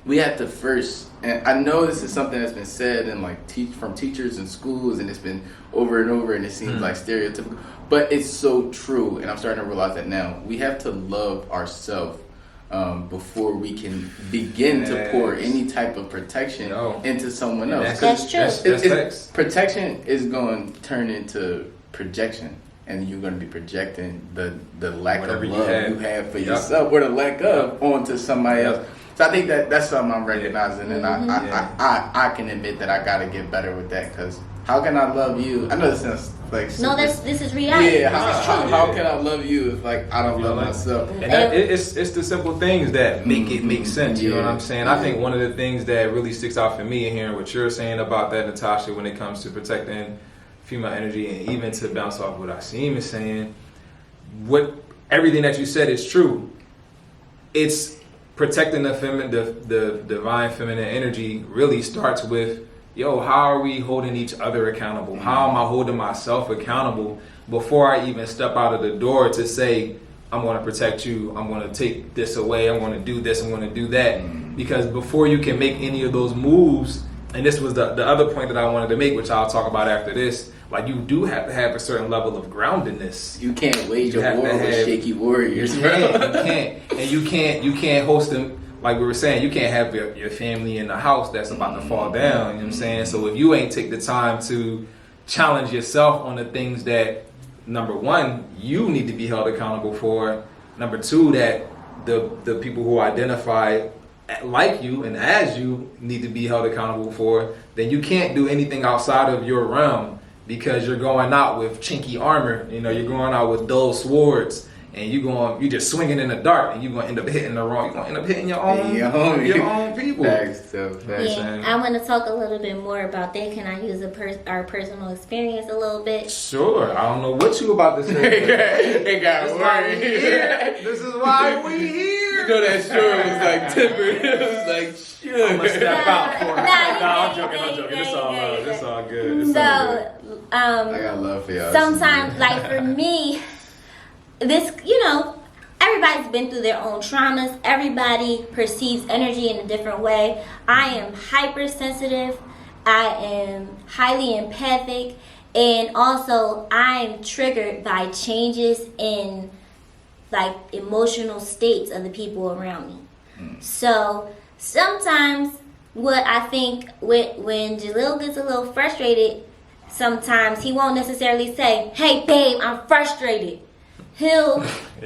we have to first, and I know this is something that's been said and like from teachers in schools, and it's been over and over, and it seems like stereotypical, but it's so true, and I'm starting to realize that now. We have to love ourselves before we can begin to pour any type of protection into someone else.
That's true.
Protection is going to turn into projection, and you're going to be projecting the lack of love you have for yourself, or the lack of onto somebody else. So I think that's something I'm recognizing, and I can admit that I got to get better with that, because how can I love you? I know this sounds like super,
this is reality.
Yeah, how can I love you if, like, I don't love myself?
And it's the simple things that make it make sense. You know what I'm saying? I think one of the things that really sticks out for me in hearing what you're saying about that, Natasha, when it comes to protecting female energy, and even to bounce off what Asim is saying, everything that you said is true. It's protecting the divine feminine energy really starts with, yo, how are we holding each other accountable? How am I holding myself accountable before I even step out of the door to say, I'm going to protect you, I'm going to take this away, I'm going to do this, I'm going to do that. Because before you can make any of those moves, and this was the other point that I wanted to make, which I'll talk about after this, like you do have to have a certain level of groundedness.
You can't wage a war with shaky warriors, bro.
You can't. And you can't host them, like we were saying, you can't have your family in the house that's about to fall down, you know what I'm saying? So if you ain't take the time to challenge yourself on the things that, number one, you need to be held accountable for, number two, that the people who identify like you and as you need to be held accountable for, then you can't do anything outside of your realm. Because you're going out with chinky armor, you know, you're going out with dull swords, and you're just swinging in the dark, and you're gonna end up hitting the wrong. You're gonna end up hitting your own people.
Facts.
Yeah, I want to talk a little bit more about that. Can I use our personal experience a little bit?
Sure. I don't know what you about to say.
It got worried.
This is why we here.
You know that sure was like tempered. It was like sure.
I'm gonna step out for it.
I'm
joking. It's all love. It's all good.
So,
I got love for y'all.
sometimes, like for me, this, everybody's been through their own traumas. Everybody perceives energy in a different way. I am hypersensitive. I am highly empathic. And also, I'm triggered by changes in, like, emotional states of the people around me. So, sometimes, what I think, when Jalil gets a little frustrated, sometimes he won't necessarily say, hey, babe, I'm frustrated. He'll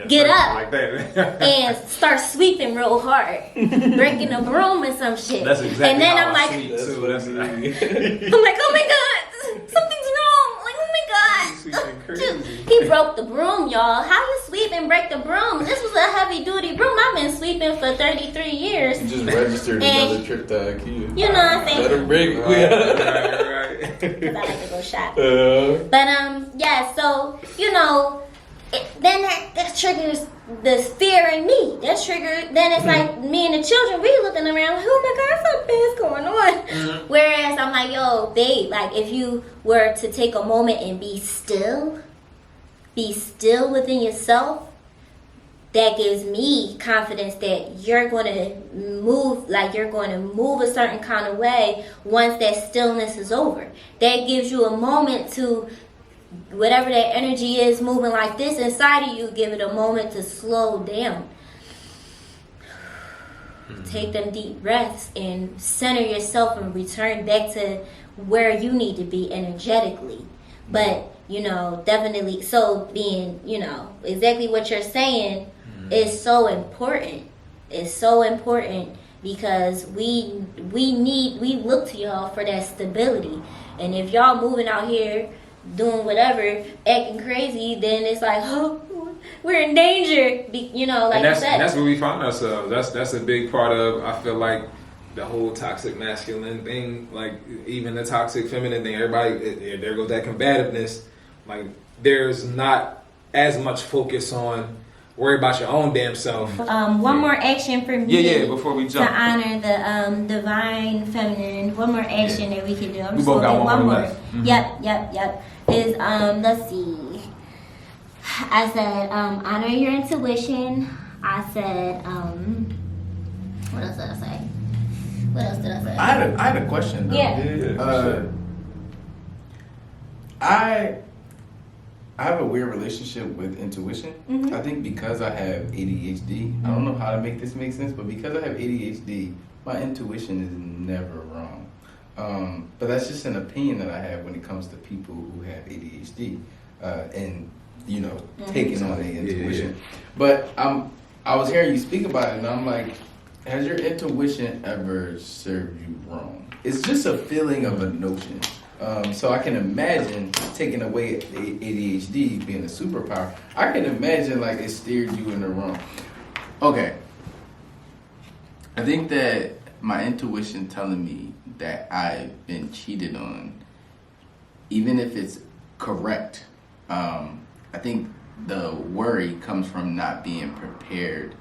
get up
like that.
and start sweeping real hard, breaking a broom and some shit.
That's exactly
and then
how
I'm
I
like,
sleep, too.
I'm like, oh my god, something's wrong. Like, oh my god.
Crazy.
He broke the broom, y'all. How you sweep and break the broom? This was a heavy duty broom. I've been sweeping for 33 years.
You just registered another trip to IKEA.
You know what I'm saying?
Let him break it.
Right.
Because I like to go shopping. But yeah. So then that triggers this fear in me. That triggered. Then it's like me and the children. We looking around. Like, oh my god, something's going on. Whereas I'm like, yo, babe. Like if you were to take a moment and be still within yourself. That gives me confidence that you're going to move, a certain kind of way once that stillness is over. That gives you a moment to, whatever that energy is moving like this inside of you, give it a moment to slow down. Take them deep breaths and center yourself and return back to where you need to be energetically. But, definitely, so being, exactly what you're saying, is so important. It's so important because we look to y'all for that stability. And if y'all moving out here doing whatever, acting crazy, then it's like, oh, we're in danger. Like you said.
And that's where we find ourselves. That's a big part of, I feel like, the whole toxic masculine thing, like even the toxic feminine thing. Everybody, there goes that combativeness. Like there's not as much focus on worry about your own damn self.
One more action for me.
Yeah, before we jump.
To honor the divine feminine. One more action that we can do.
We both got one more left.
Mm-hmm. Yep. Is, let's see. I said, honor your intuition. I said, what else did I say?
I had a question though.
Yeah.
I have a weird relationship with intuition.
Mm-hmm.
I think because I have ADHD, I don't know how to make this make sense, but because I have ADHD, my intuition is never wrong. But that's just an opinion that I have when it comes to people who have ADHD and taking on their intuition. But I was hearing you speak about it, and I'm like, has your intuition ever served you wrong? It's just a feeling of a notion. So I can imagine taking away ADHD being a superpower. I can imagine like it steered you in the wrong. Okay. I think that my intuition telling me that I've been cheated on, even if it's correct, I think the worry comes from not being prepared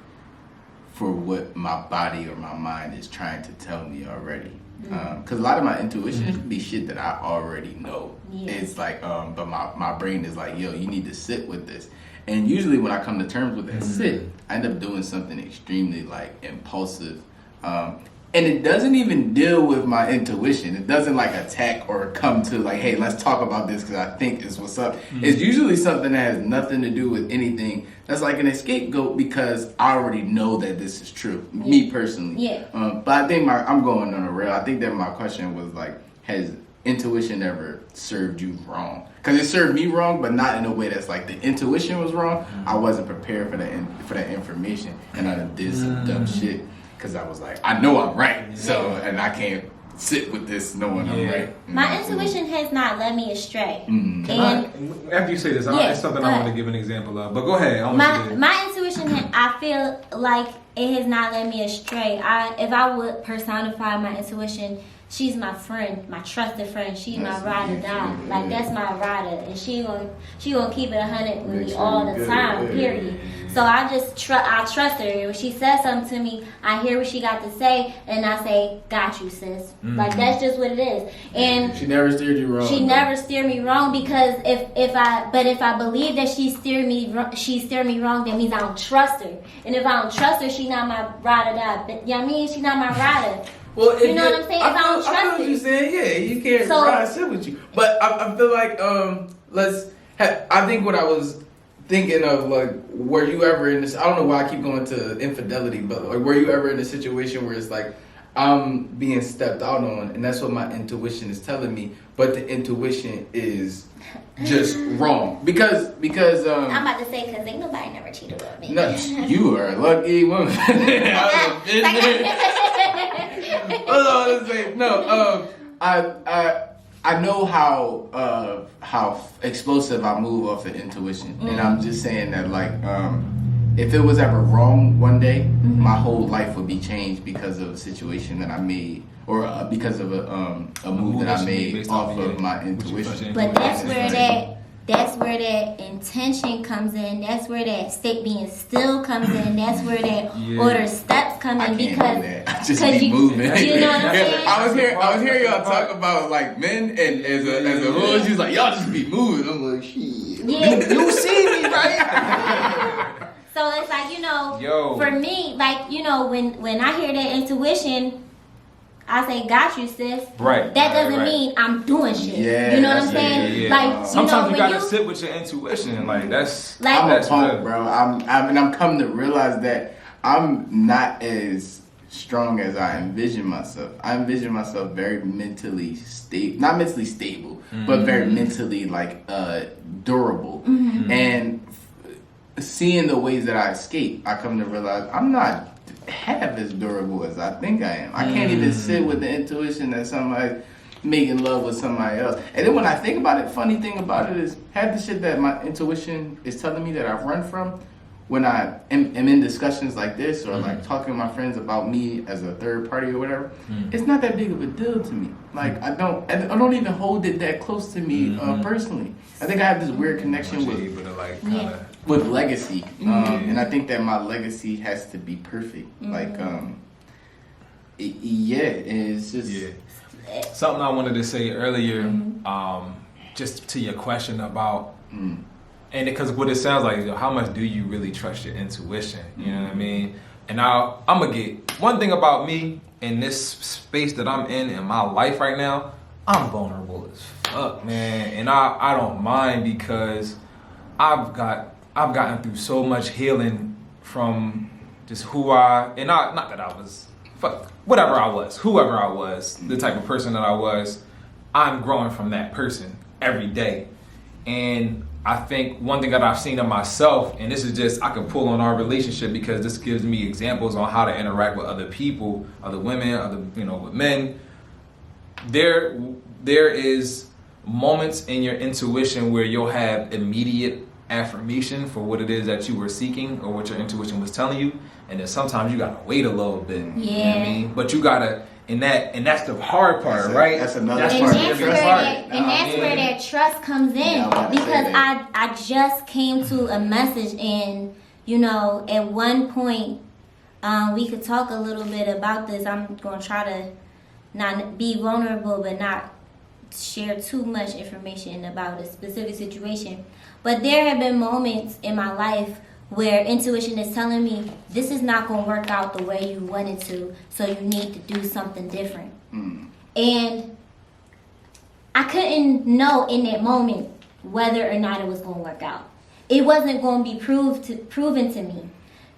for what my body or my mind is trying to tell me already. Because a lot of my intuition be shit that I already know.
Yeah.
It's like, but my brain is like, yo, you need to sit with this. And usually when I come to terms with that sit, I end up doing something extremely like impulsive. And it doesn't even deal with my intuition. It doesn't like attack or come to like, hey, let's talk about this because I think it's what's up. It's usually something that has nothing to do with anything. That's like an scapegoat because I already know that this is true. Me personally.
Yeah.
But I think I'm going on a rail. I think that my question was like, has intuition ever served you wrong? Because it served me wrong, but not in a way that's like the intuition was wrong. I wasn't prepared for that information, and I did some dumb shit. Because I was like, I know I'm right, so, and I can't sit with this knowing I'm right.
My intuition has not led me astray.
After you say this, it's something I want to give an example of. But go ahead.
My intuition, I feel like it has not led me astray. If I would personify my intuition, she's my friend, my trusted friend. She's my ride or die. Like that's my rider, and she gonna keep it 100 with me all the time. Period. So I just I trust her. When she says something to me, I hear what she got to say, and I say, "Got you, sis." Like that's just what it is. And
she never steered you wrong.
She never steered me wrong because if I believe that she steered me wrong, that means I don't trust her. And if I don't trust her, she not my ride or die. But, you know what I mean? She not my rider.
Well,
you know what I'm saying? If I don't trust
I know what you're saying. Yeah, you can't ride sit with you. But I feel like I think what I was thinking of, like, were you ever in this? I don't know why I keep going to infidelity, but like, were you ever in a situation where it's like I'm being stepped out on, and that's what my intuition is telling me, but the intuition is just wrong because
I'm about to say because ain't nobody never cheated with me.
No, you are a lucky woman. I know how explosive I move off of intuition, and I'm just saying that like if it was ever wrong one day, my whole life would be changed because of a situation that I made, or because of a move that I made off of my intuition.
But that's where that intention comes in. That's where that state being still comes in. That's where that order steps come in because
I just be moving.
You know what I'm saying?
I was hearing y'all talk about like men and as a rule, she's like y'all just be moving. I'm like shit.
Yeah.
You see me right?
So it's like for me, like when I hear that intuition, I say, got you, sis.
Right.
That doesn't mean I'm doing shit.
Yeah,
you know what I'm saying?
Yeah.
Like
sometimes you gotta sit with your intuition. Like that's
I'm
that's
a punk,
good.
bro. I'm coming to realize that I'm not as strong as I envision myself. I envision myself very mentally stable, not mentally stable, but very mentally like durable. And seeing the ways that I escape, I come to realize I'm not half as durable as I think I am. I can't even sit with the intuition that somebody making love with somebody else. And then when I think about it, funny thing about it is half the shit that my intuition is telling me that I've run from, when I am in discussions like this or like talking to my friends about me as a third party or whatever, it's not that big of a deal to me. Like I don't even hold it that close to me personally. I think I have this weird connection with legacy, and I think that my legacy has to be perfect. Like, it's just
something I wanted to say earlier, just to your question about, and because what it sounds like, how much do you really trust your intuition? You know what I mean? And I'm gonna get one thing about me in this space that I'm in my life right now. I'm vulnerable as fuck, man, and I don't mind because I've gotten through so much healing from just whoever I was, the type of person that I was. I'm growing from that person every day, and I think one thing that I've seen in myself, and this is just I can pull on our relationship because this gives me examples on how to interact with other people, other women, with men. There is moments in your intuition where you'll have immediate affirmation for what it is that you were seeking or what your intuition was telling you, and then sometimes you gotta wait a little bit. You know what I mean? But you gotta, and that's the hard part, right?
That's another
And
part.
that's where that trust comes in, because I just came to a message, and at one point we could talk a little bit about this. I'm going to try to not be vulnerable, but not share too much information about a specific situation. But there have been moments in my life where intuition is telling me this is not going to work out the way you wanted to, so you need to do something different. And I couldn't know in that moment whether or not it was going to work out. It wasn't going to be proven to me.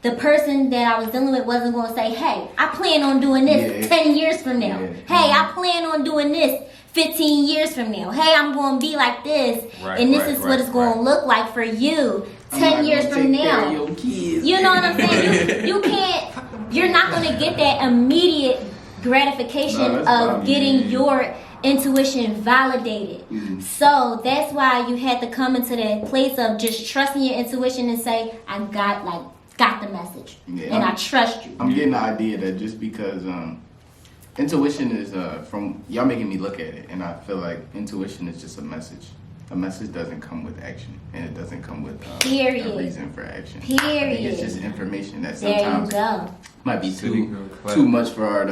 The person that I was dealing with wasn't going to say, hey, I plan on doing this 10 years from now. Hey, I plan on doing this 15 years from now. Hey, I'm going to be like this. And this is what it's going to look like for you 10 years from now. You know what I'm saying? You can't, you're not going to get that immediate gratification of getting your intuition validated. So that's why you had to come into that place of just trusting your intuition and say, I got the message, and I trust you.
I'm getting the idea that just because intuition is from y'all making me look at it, and I feel like intuition is just a message. A message doesn't come with action, and it doesn't come with a reason for action. I think it's just information that sometimes might be too much for our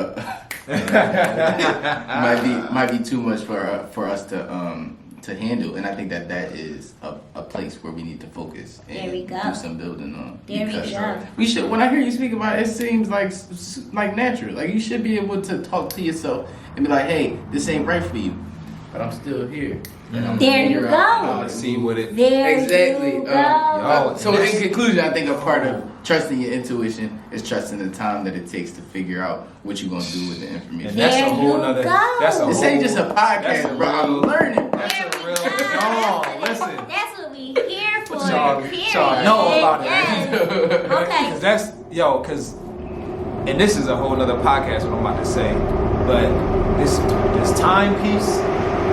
might be too much for us to handle, and I think that is a place where we need to focus and do some building on. We should. When I hear you speak about it, it seems like natural. Like you should be able to talk to yourself and be like, "Hey, this ain't right for you, but I'm still here."
There you go.
See what it.
Exactly.
You go.
So in conclusion, I think a part of trusting your intuition is trusting the time that it takes to figure out what you're gonna do with the information.
And that's a whole nother.
This ain't just a podcast, bro. I'm learning.
That's a real. No, listen.
That's what we here for.
Y'all know about it.
Okay.
Cause and this is a whole nother podcast. What I'm about to say, but this timepiece.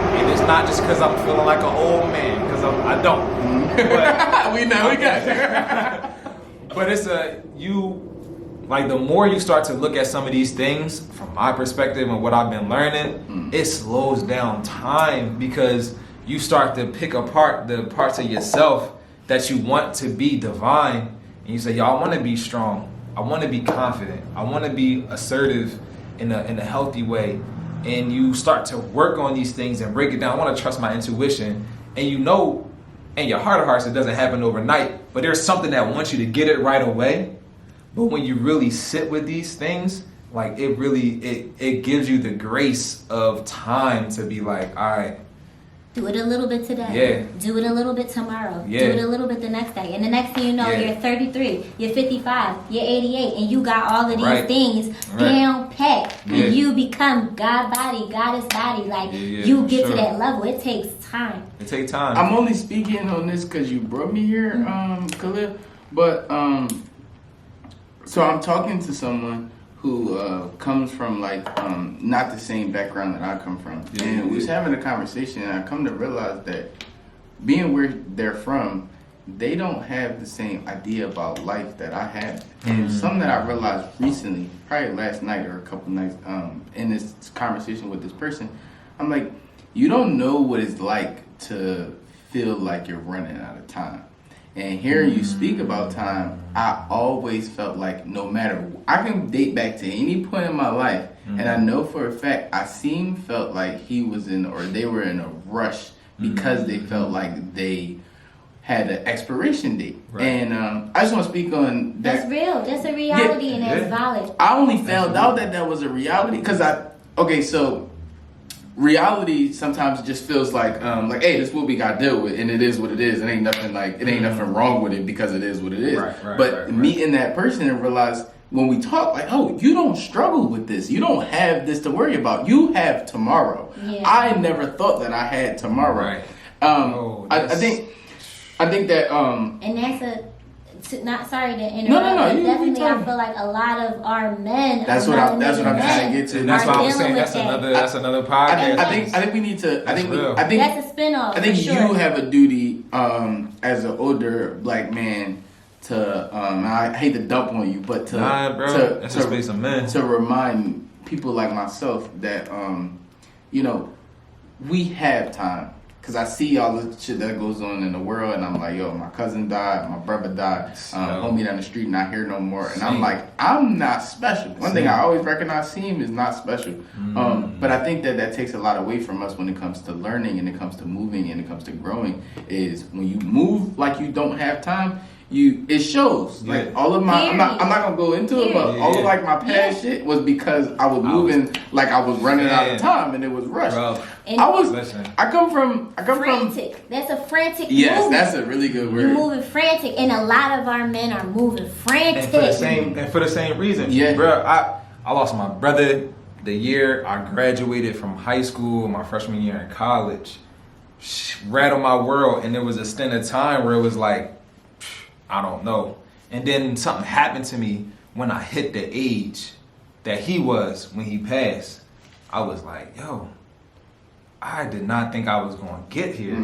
And it's not just because I'm feeling like an old man, because I don't. But,
we got it.
But it's the more you start to look at some of these things from my perspective and what I've been learning, it slows down time because you start to pick apart the parts of yourself that you want to be divine. And you say, I want to be strong. I want to be confident. I want to be assertive in a healthy way. And you start to work on these things and break it down. I want to trust my intuition. And you know, in your heart of hearts, it doesn't happen overnight. But there's something that wants you to get it right away. But when you really sit with these things, like it gives you the grace of time to be like, all right.
Do it a little bit today.
Yeah.
Do it a little bit tomorrow.
Yeah.
Do it a little bit the next day. And the next thing you know, you're 33, you're 55, you're 88, and you got all of these things down pat.
Yeah.
And you become God body, goddess body. Like, you get to that level. It takes time.
It takes time.
I'm only speaking on this because you brought me here, Khalil. But, so I'm talking to someone who comes from not the same background that I come from. And we was having a conversation, and I come to realize that being where they're from, they don't have the same idea about life that I have. And something that I realized recently, probably last night or a couple nights, in this conversation with this person, I'm like, you don't know what it's like to feel like you're running out of time. And hearing you speak about time, I always felt like no matter, I can date back to any point in my life, and I know for a fact felt like they were in a rush because they felt like they had an expiration date. Right. And I just want to speak on that.
That's real. That's a reality, and that's valid.
I only found out that was a reality because reality sometimes just feels like hey, this is what we got to deal with, and it is what it is. It ain't nothing nothing wrong with it because it is what it is. But meeting that person and realize when we talk, like, oh, you don't struggle with this. You don't have this to worry about. You have tomorrow. Yeah. I never thought that I had tomorrow. Right. I think that and
that's not sorry to interrupt.
No.
Definitely, I feel like a lot of our men.
That's what I'm trying to get to.
And that's why I was saying that's another podcast.
I think we need to. I think
that's a spinoff.
I think you have a duty as an older black man to. I hate to dump on you, but
that's a space of men
to remind people like myself that we have time. because I see all the shit that goes on in the world, and I'm like, yo, my cousin died, my brother died, homie down the street not here no more, and I'm like, I'm not special. One thing I always recognize, Seem is not special. But I think that takes a lot away from us when it comes to learning, and it comes to moving, and it comes to growing. Is when you move like you don't have time. It shows.
Yeah.
Like all of my, I'm not gonna go into it, but all of like my past shit was because I was moving like I was running out of time, and it was rushed.
Bro.
And
I come from
frantic. That's a frantic
yes,
movement.
that's a really good word.
You're moving frantic, and a lot of our men are moving frantic.
And for the same reason.
Yeah.
Bro, I lost my brother the year I graduated from high school, my freshman year in college. Rattled my world, and there was a stint of time where it was like, I don't know. And then something happened to me when I hit the age that he was when he passed. I was like, yo, I did not think I was going to get here.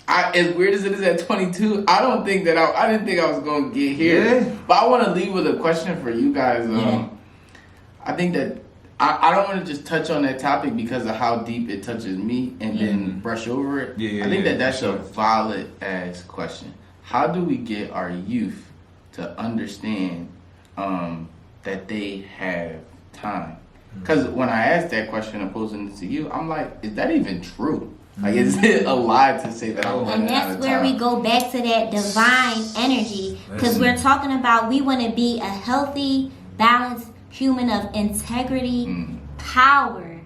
As weird as it is at 22, I don't think that I didn't think I was going to get here.
Yeah.
But I want to leave with a question for you guys. I think that I don't want to just touch on that topic because of how deep it touches me and then brush over it. I think that's a valid ass question. How do we get our youth to understand that they have time? Because when I asked that question and posing it to you, I'm like, is that even true? Like, is it a lie to say that I'm running out of time?
And that's where we go back to that divine energy. Because we're talking about we want to be a healthy, balanced human of integrity, power.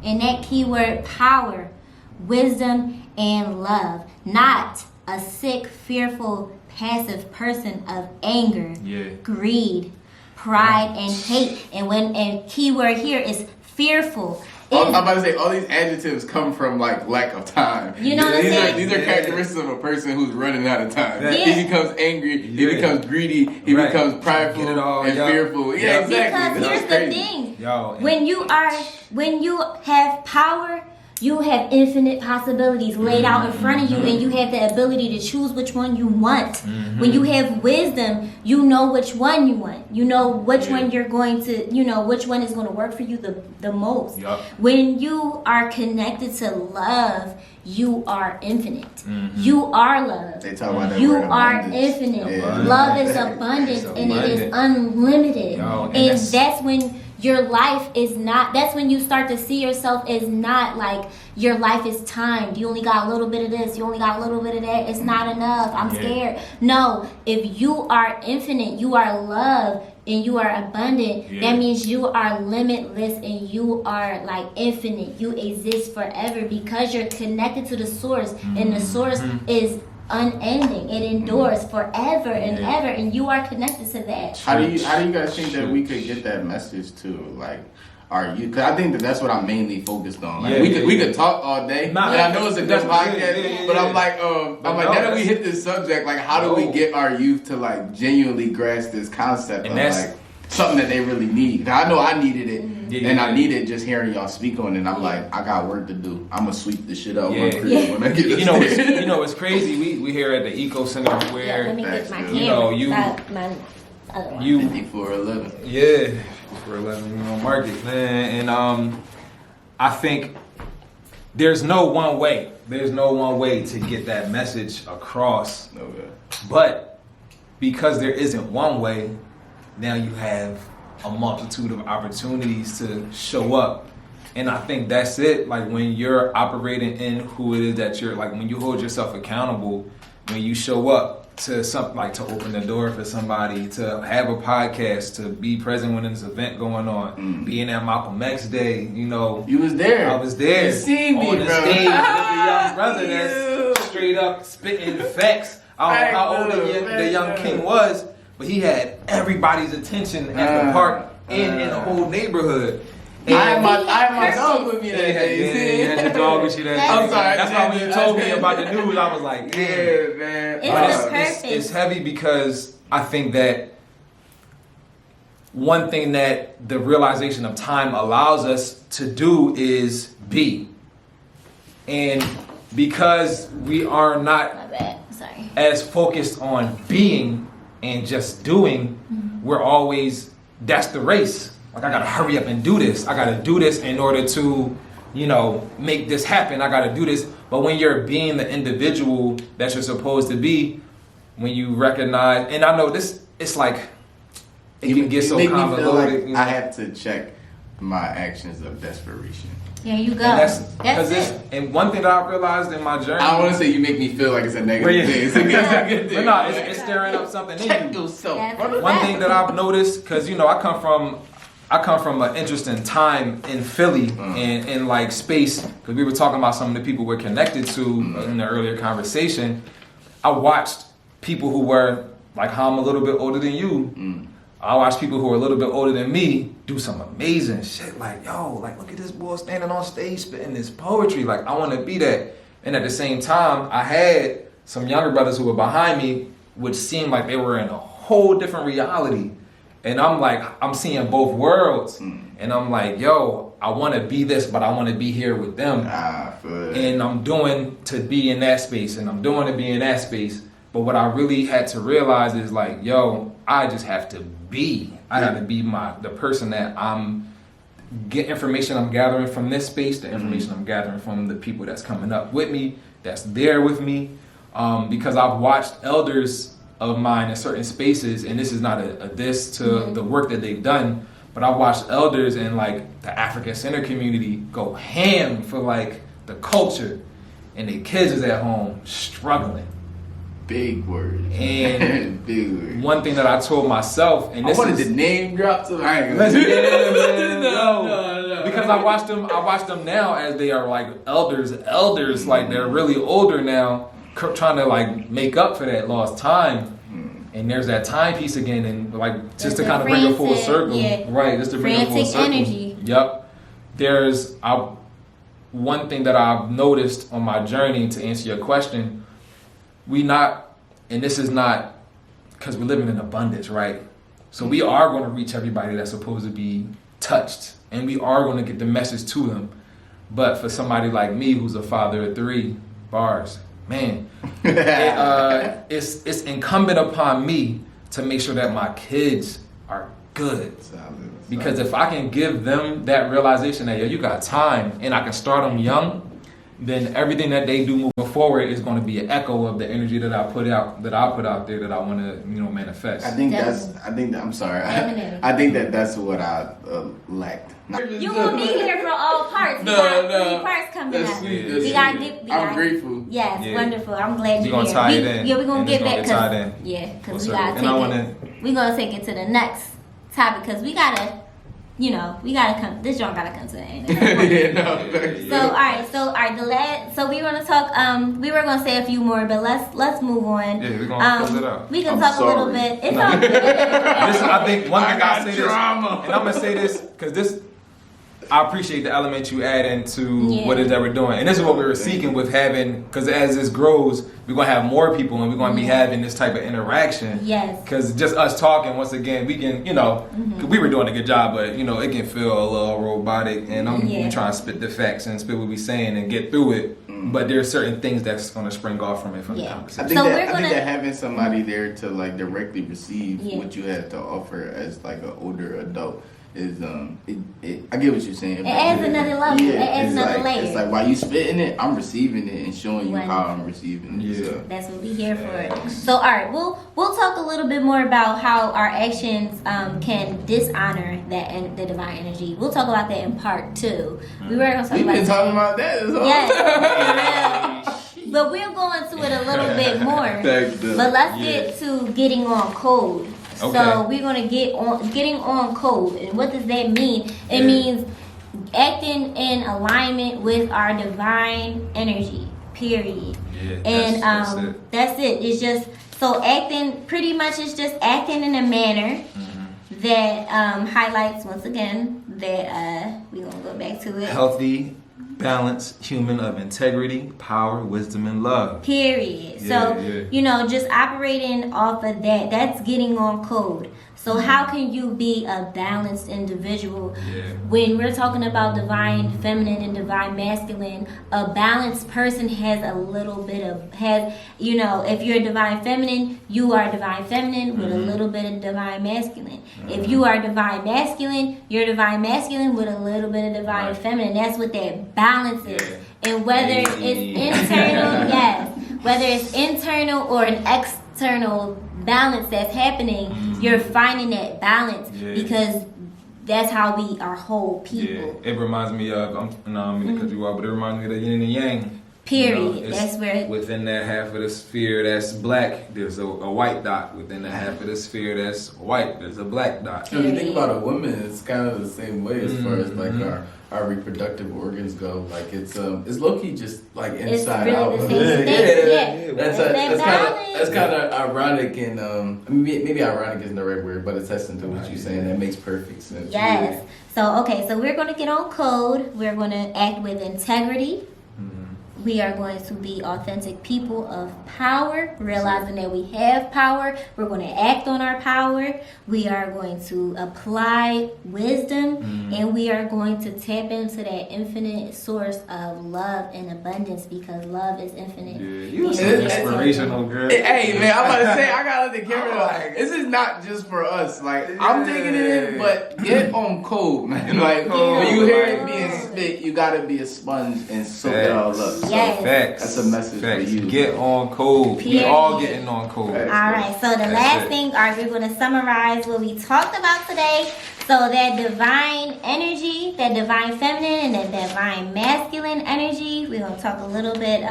And that keyword, power, wisdom, and love. Not a sick, fearful, passive person of anger, greed, pride, and hate. And keyword here is fearful.
I'm about to say all these adjectives come from like lack of time.
You know what I'm saying?
These are characteristics of a person who's running out of time.
Yeah.
He becomes angry. He becomes greedy. He becomes prideful and fearful. Yeah, exactly.
Because here's the thing: when you have power, you have infinite possibilities laid out in front of you, and you have the ability to choose which one you want. When you have wisdom, you know which one you want. You know which one you're going to, which one is going to work for you the most. When you are connected to love, you are infinite. You are love.
They talk about that
you
word
are
abundance.
infinite.
Yeah.
Love is abundance, and it is unlimited. And that's when your life is not, that's when you start to see yourself as not like your life is timed. You only got a little bit of this, you only got a little bit of that. It's not enough. I'm scared. No, if you are infinite, you are love, and you are abundant, that means you are limitless and you are like infinite. You exist forever because you're connected to the source, and the source is unending. It endures forever and ever, and you are connected to that.
How do you guys think that we could get that message to like our youth? Because I think that's what I'm mainly focused on. Like we could talk all day, and I know it's a good podcast, but I'm like now that we hit this subject, like how do we get our youth to like genuinely grasp this concept of like something that they really need? I know I needed it, and I needed just hearing y'all speak on it. And I'm like, I got work to do. I'm gonna sweep this shit up when I get this.
It's crazy. We here at the Eco Center where
let me get my camera. My other one.
5411.
Yeah, 411 market, man. And I think there's no one way. There's no one way to get that message across.
Okay.
But because there isn't one way, now you have a multitude of opportunities to show up. And I think that's it. Like when you're operating in who it is that you're, like when you hold yourself accountable, when you show up to something like to open the door for somebody, to have a podcast, to be present when there's an event going on, being at Malcolm X Day,
You was there.
I was there.
You seen me,
on the
bro.
stage with the young brother that's straight up spitting facts. I don't know how old the young king was, but he had everybody's attention at the park and in the whole neighborhood. And
I had my dog with me that day.
You had your dog with you that day.
I'm sorry.
That's why when you told me about the news, I was like,
man.
It's heavy because I think that one thing that the realization of time allows us to do is be. And because we are not as focused on being and just doing, we're always, that's the race. Like I gotta hurry up and do this. I gotta do this in order to make this happen. I got to do this. But when you're being the individual that you're supposed to be, when you recognize, and I know this, it's like, it can get so convoluted.
Like I have to check my actions of desperation.
There you go.
And
that's it.
And one thing that I realized in my journey.
I don't want to say you make me feel like it's a negative thing. It's a good thing.
But no, it's stirring up something in you.
Check yourself.
One thing that I've noticed, because I come from an interesting time in Philly and in like space, because we were talking about some of the people we're connected to in the earlier conversation. I watched people who were like how I'm a little bit older than you. I watched people who are a little bit older than me do some amazing shit. Like, yo, like look at this boy standing on stage spitting this poetry. Like, I want to be that. And at the same time, I had some younger brothers who were behind me, which seemed like they were in a whole different reality. And I'm like, I'm seeing both worlds. And I'm like, yo, I want to be this, but I want to be here with them. And I'm doing to be in that space, and I'm doing to be in that space. But what I really had to realize is like, yo, I just have to be. I got to be the person that get information I'm gathering from this space, the information I'm gathering from the people that's coming up with me, that's there with me. Because I've watched elders of mine in certain spaces, and this is not a diss to the work that they've done, but I've watched elders in like the African Center community go ham for like the culture, and their kids is at home struggling.
Big word.
And
big word.
One thing that I told myself, and this
I wanted to name drop, so I ain't
gonna
do
no. Because I watched them now as they are like elders, like they're really older now, trying to like make up for that lost time. And there's that timepiece again, and like just to kind of bring it full circle, right? Just to bring it full circle.
Energy.
Yep. There's one thing that I've noticed on my journey, to answer your question. And this is not because we're living in abundance, right? So we are going to reach everybody that's supposed to be touched, and we are going to get the message to them. But for somebody like me, who's a father of 3 bars, man, it's incumbent upon me to make sure that my kids are good. Because if I can give them that realization that, yo, you got time, and I can start them young, then everything that they do moving forward is going to be an echo of the energy that I put out there that I want to manifest.
I think that's what I lacked.
You won't be here for all parts. We got 3 parts coming up. I'm
grateful.
Yes, wonderful. I'm glad you're
gonna
here.
tie it in.
Yeah, we're gonna get back
because
we gotta take it to the next topic, because we gotta come. This joint gotta come to the end. So all right. So we want to talk. We were gonna say a few more, but let's move on.
Yeah, we're gonna close it out.
We can talk a little bit. It's all good.
I think one thing I say
drama.
this, and I'm gonna say this because this. I appreciate the element you add into what it is that we're doing. And this is what we were seeking with having, because as this grows, we're going to have more people and we're going to be having this type of interaction.
Yes.
Because just us talking, once again, we can, we were doing a good job, but, it can feel a little robotic. And I'm trying to spit the facts and spit what we're saying and get through it. But there's certain things that's going to spring off from it from the conversation.
I think that having somebody there to like directly receive what you have to offer as like an older adult is I get what you're saying.
It adds another level.
Yeah,
it adds another layer.
It's like while you spitting it, I'm receiving it and showing you how I'm receiving it.
Yeah.
So.
That's what we here for. So all right, we'll talk a little bit more about how our actions can dishonor the divine energy. We'll talk about that in part 2. We were going to talk
We've
about
been talking about that as well.
Yes. But we'll go into it a little bit more. But let's get to getting on code.
Okay.
So we're gonna getting on code, and what does that mean? It means acting in alignment with our divine energy. Period.
Yeah,
and that's it. It's just so acting. Pretty much, it's just acting in a manner that highlights once again that we're gonna go back to it.
Healthy, balanced human of integrity, power, wisdom, and love.
Period. So, just operating off of that, that's getting on code. So how can you be a balanced individual?
Yeah.
When we're talking about divine feminine and divine masculine, a balanced person has a little bit of, if you're divine feminine, you are divine feminine with a little bit of divine masculine. If you are divine masculine, you're divine masculine with a little bit of divine feminine. That's what that balance is.
Yeah.
And whether it's internal, whether it's internal or an external balance that's happening, you're finding that balance because that's how we are whole people.
Yeah, it reminds me of, I don't mean to cut you off, but it reminds me of the yin and yang.
Period. That's where
within that half of the sphere that's black, there's a white dot. Within the half of the sphere that's white, there's a black dot.
If you think about a woman, it's kind of the same way as far as like our reproductive organs go. Like it's low key just like inside
really
out.
the same thing.
That's kind of ironic and maybe ironic isn't the right word, but it's essence to what you're saying. That makes perfect sense.
Yes. So we're going to get on code. We're going to act with integrity. We are going to be authentic people of power, realizing that we have power. We're going to act on our power. We are going to apply wisdom, and we are going to tap into that infinite source of love and abundance because love is infinite.
Yeah, you're so inspirational, girl.
Hey man, I'm about to say I gotta let the camera like this is not just for us. Like I'm taking it in, but get on code, man. Like when you hear it being spit, you gotta be a sponge and soak it all up.
Yes.
Facts.
That's a message for you.
Get on code. We all getting on code.
Facts.
All right. So the last thing, we're going to summarize what we talked about today. So that divine energy, that divine feminine, and that divine masculine energy. We're going to talk a little bit.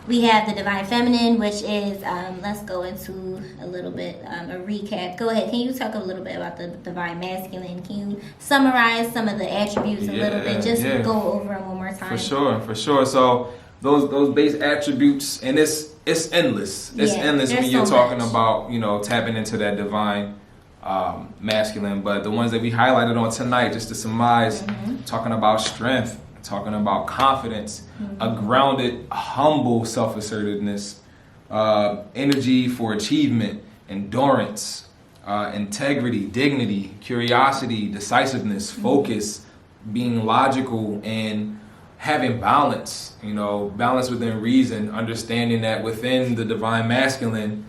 We have the divine feminine, which is, let's go into a little bit, a recap. Go ahead. Can you talk a little bit about the divine masculine? Can you summarize some of the attributes a little bit? Just go over them one more time.
For sure. So those base attributes, and it's endless. It's endless when you're talking about, tapping into that divine masculine. But the ones that we highlighted on tonight, just to surmise, talking about strength, talking about confidence, a grounded, humble self-assertiveness, energy for achievement, endurance, integrity, dignity, curiosity, decisiveness, focus, being logical, and having balance, balance within reason, understanding that within the divine masculine,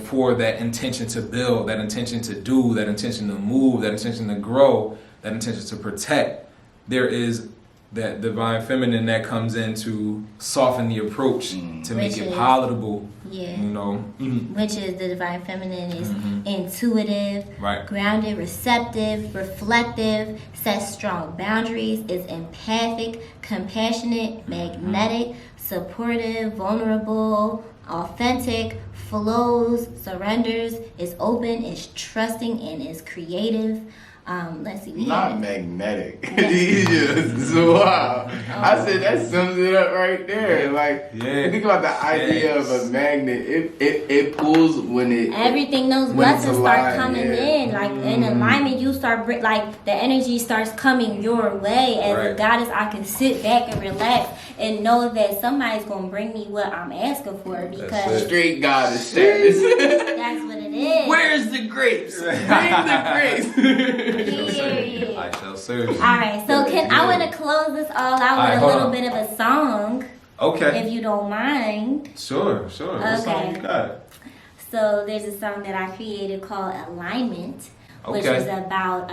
for that intention to build, that intention to do, that intention to move, that intention to grow, that intention to protect, there is that divine feminine that comes in to soften the approach, to make it palatable.
Which is the divine feminine is intuitive,
right,
grounded, receptive, reflective, sets strong boundaries, is empathic, compassionate, magnetic, supportive, vulnerable, authentic, flows, surrenders, is open, is trusting, and is creative. Let's see.
Not magnetic. Wow. I said that sums it up right there. Like, think about the idea of a magnet. It pulls when it.
Everything, those lessons start coming in. Like in alignment, you start like the energy starts coming your way. As a goddess, I can sit back and relax and know that somebody's gonna bring me what I'm asking for because
straight goddess status.
That's what it is.
Where's the grapes? Bring the grapes.
I shall serve you.
All right, so I want to close this all out with a little bit of a song.
Okay.
If you don't mind.
Sure. What song you got?
So there's a song that I created called Alignment, which is about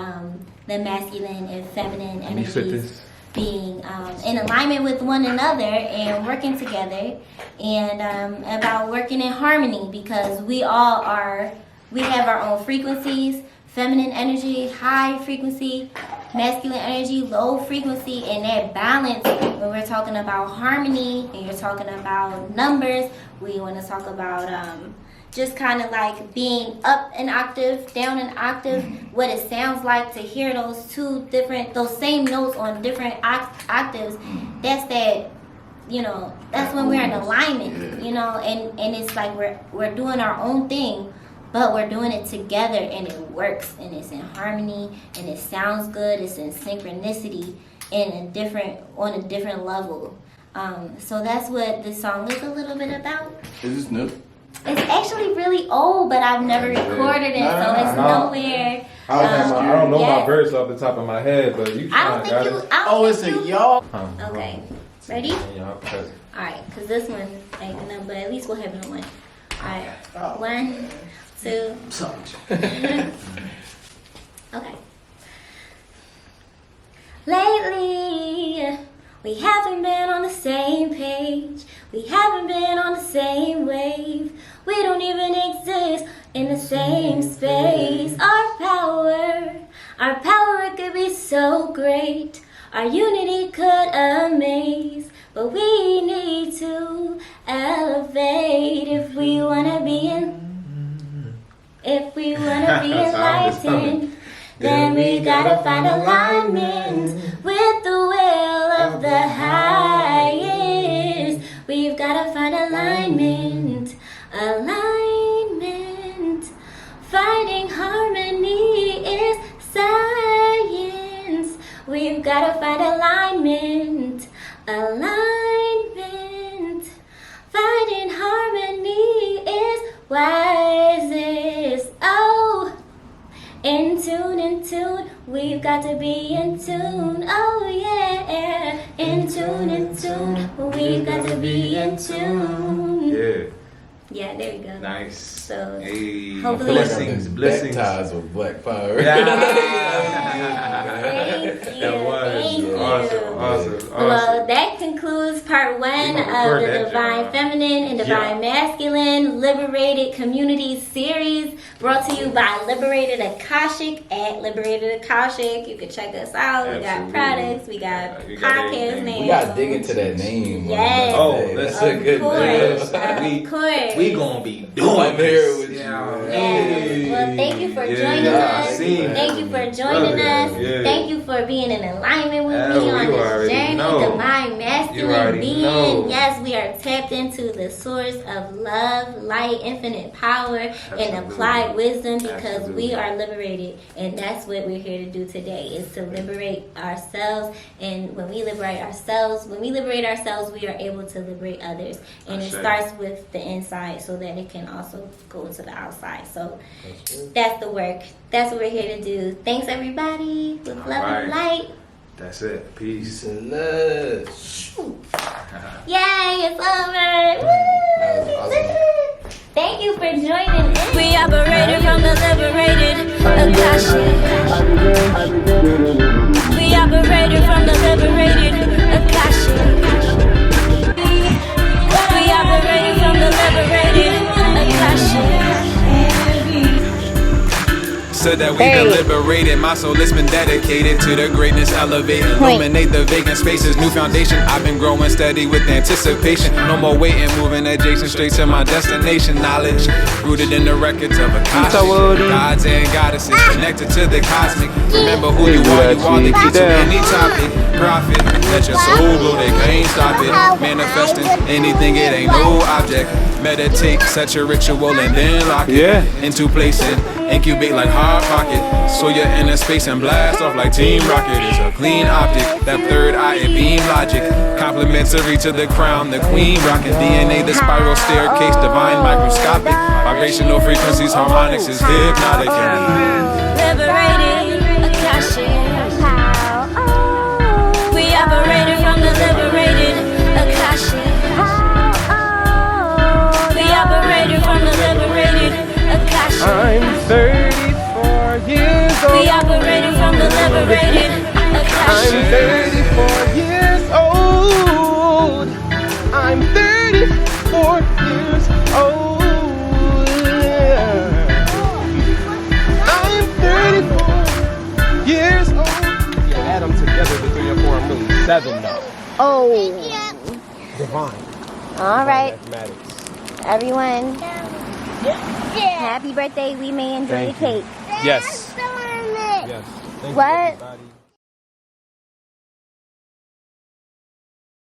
the masculine and feminine energies being in alignment with one another and working together, and about working in harmony because we have our own frequencies. Feminine energy, high frequency, masculine energy, low frequency, and that balance when we're talking about harmony and you're talking about numbers, we want to talk about just kind of like being up an octave, down an octave, what it sounds like to hear those same notes on different octaves. That's that, that's when we're in alignment, and it's like we're doing our own thing. But we're doing it together and it works and it's in harmony and it sounds good. It's in synchronicity on a different level. So that's what this song is a little bit about.
Is this new?
It's actually really old, but I've never recorded it, so it's nowhere.
I don't know my
Yes.
verse off the top of my head, but you
I don't
got
think
it.
you. I don't
it's
think
a
you-
y'all.
Okay. Ready?
Yeah, okay.
All right, because this one ain't enough, but at least we'll have it on one. All right. 1, 2. Okay. Lately, we haven't been on the same page. We haven't been on the same wave. We don't even exist in the same space. Our power could be so great. Our unity could amaze. But we need to elevate if we wanna be enlightened. Then we gotta find alignment with the will of the highest. We've gotta find alignment. Finding harmony is science. We've gotta find alignment. Finding harmony is wisest. Oh, in tune, we've got to be in tune. Oh yeah, in tune, we've got to be in tune. Yeah, there we go.
Nice.
So,
hey,
hopefully-
blessings.
Baptized with black power.
Thank you.
That was
Thank you.
awesome.
Well, that concludes part 1
gonna
of
record
the
that,
Divine
John.
Feminine and Divine Masculine Liberated Community Series, brought to you by Liberated Akashic at Liberated Akashic. You can check us out. We got
Absolutely.
products. We got
You got
podcast
everything.
names.
We gotta dig into that name.
Yes.
Oh,
that's
listen.
a good
Of
name.
course.
We-
Of course.
We gonna be doing
I'm here with
this.
you.
Yes. Well, thank you for joining
Yeah,
us.
see.
Thank you for joining us.
Yeah.
Thank you for being in alignment with
Oh,
me on
you
this
already
journey.
know.
Divine
You
masculine
already
being.
know.
Yes, we are tapped into the source of love, light, infinite power, and
Absolutely.
applied wisdom because
Absolutely.
we are liberated. And that's what we're here to do today, is to liberate ourselves. And when we liberate ourselves, we are able to liberate others. And it
Ashe.
starts with the inside so that it can also go to the outside. So that's the work. That's what we're here to do. Thanks, everybody. With love and light.
That's it. Peace.
Peace and love.
Yay, it's over.
That was awesome.
Thank you for joining in.
We operated from the liberated Akashic. We operated from the liberated Akashic. We operated from the liberated Akashic.
Said that we been liberated, my soul has been dedicated to the greatness, elevate, illuminate the vacant spaces. New foundation, I've been growing steady with anticipation. No more waiting, moving adjacent straight to my destination. Knowledge rooted in the records of Akashic. Gods and goddesses connected to the cosmic. Remember who you are the key to any topic. Profit, let your soul go, they can't stop it. Manifesting anything, it ain't no object. Meditate, set your ritual and then lock it into place and incubate like hot pocket. So you're in a space and blast off like Team Rocket. It's a clean optic, that third eye it beam logic. Complimentary to the crown, the queen rocking DNA, the spiral staircase, divine microscopic. Vibrational frequencies, harmonics is hypnotic.
Liberated Akashic. We operated from the liberated Akashic. We operated from the liberated Akashic.
I'm 34 years old.
We operated from the liberated
I'm
Akashic.
34 years old. I'm 34 years old. I'm 34 years old. You add them together, the 3 and 4, I'm really 7 now.
Oh.
Divine.
All right,
Mathematics.
everyone. Happy birthday. We may enjoy the cake.
Yes. Yes. Thank you,
What?
everybody.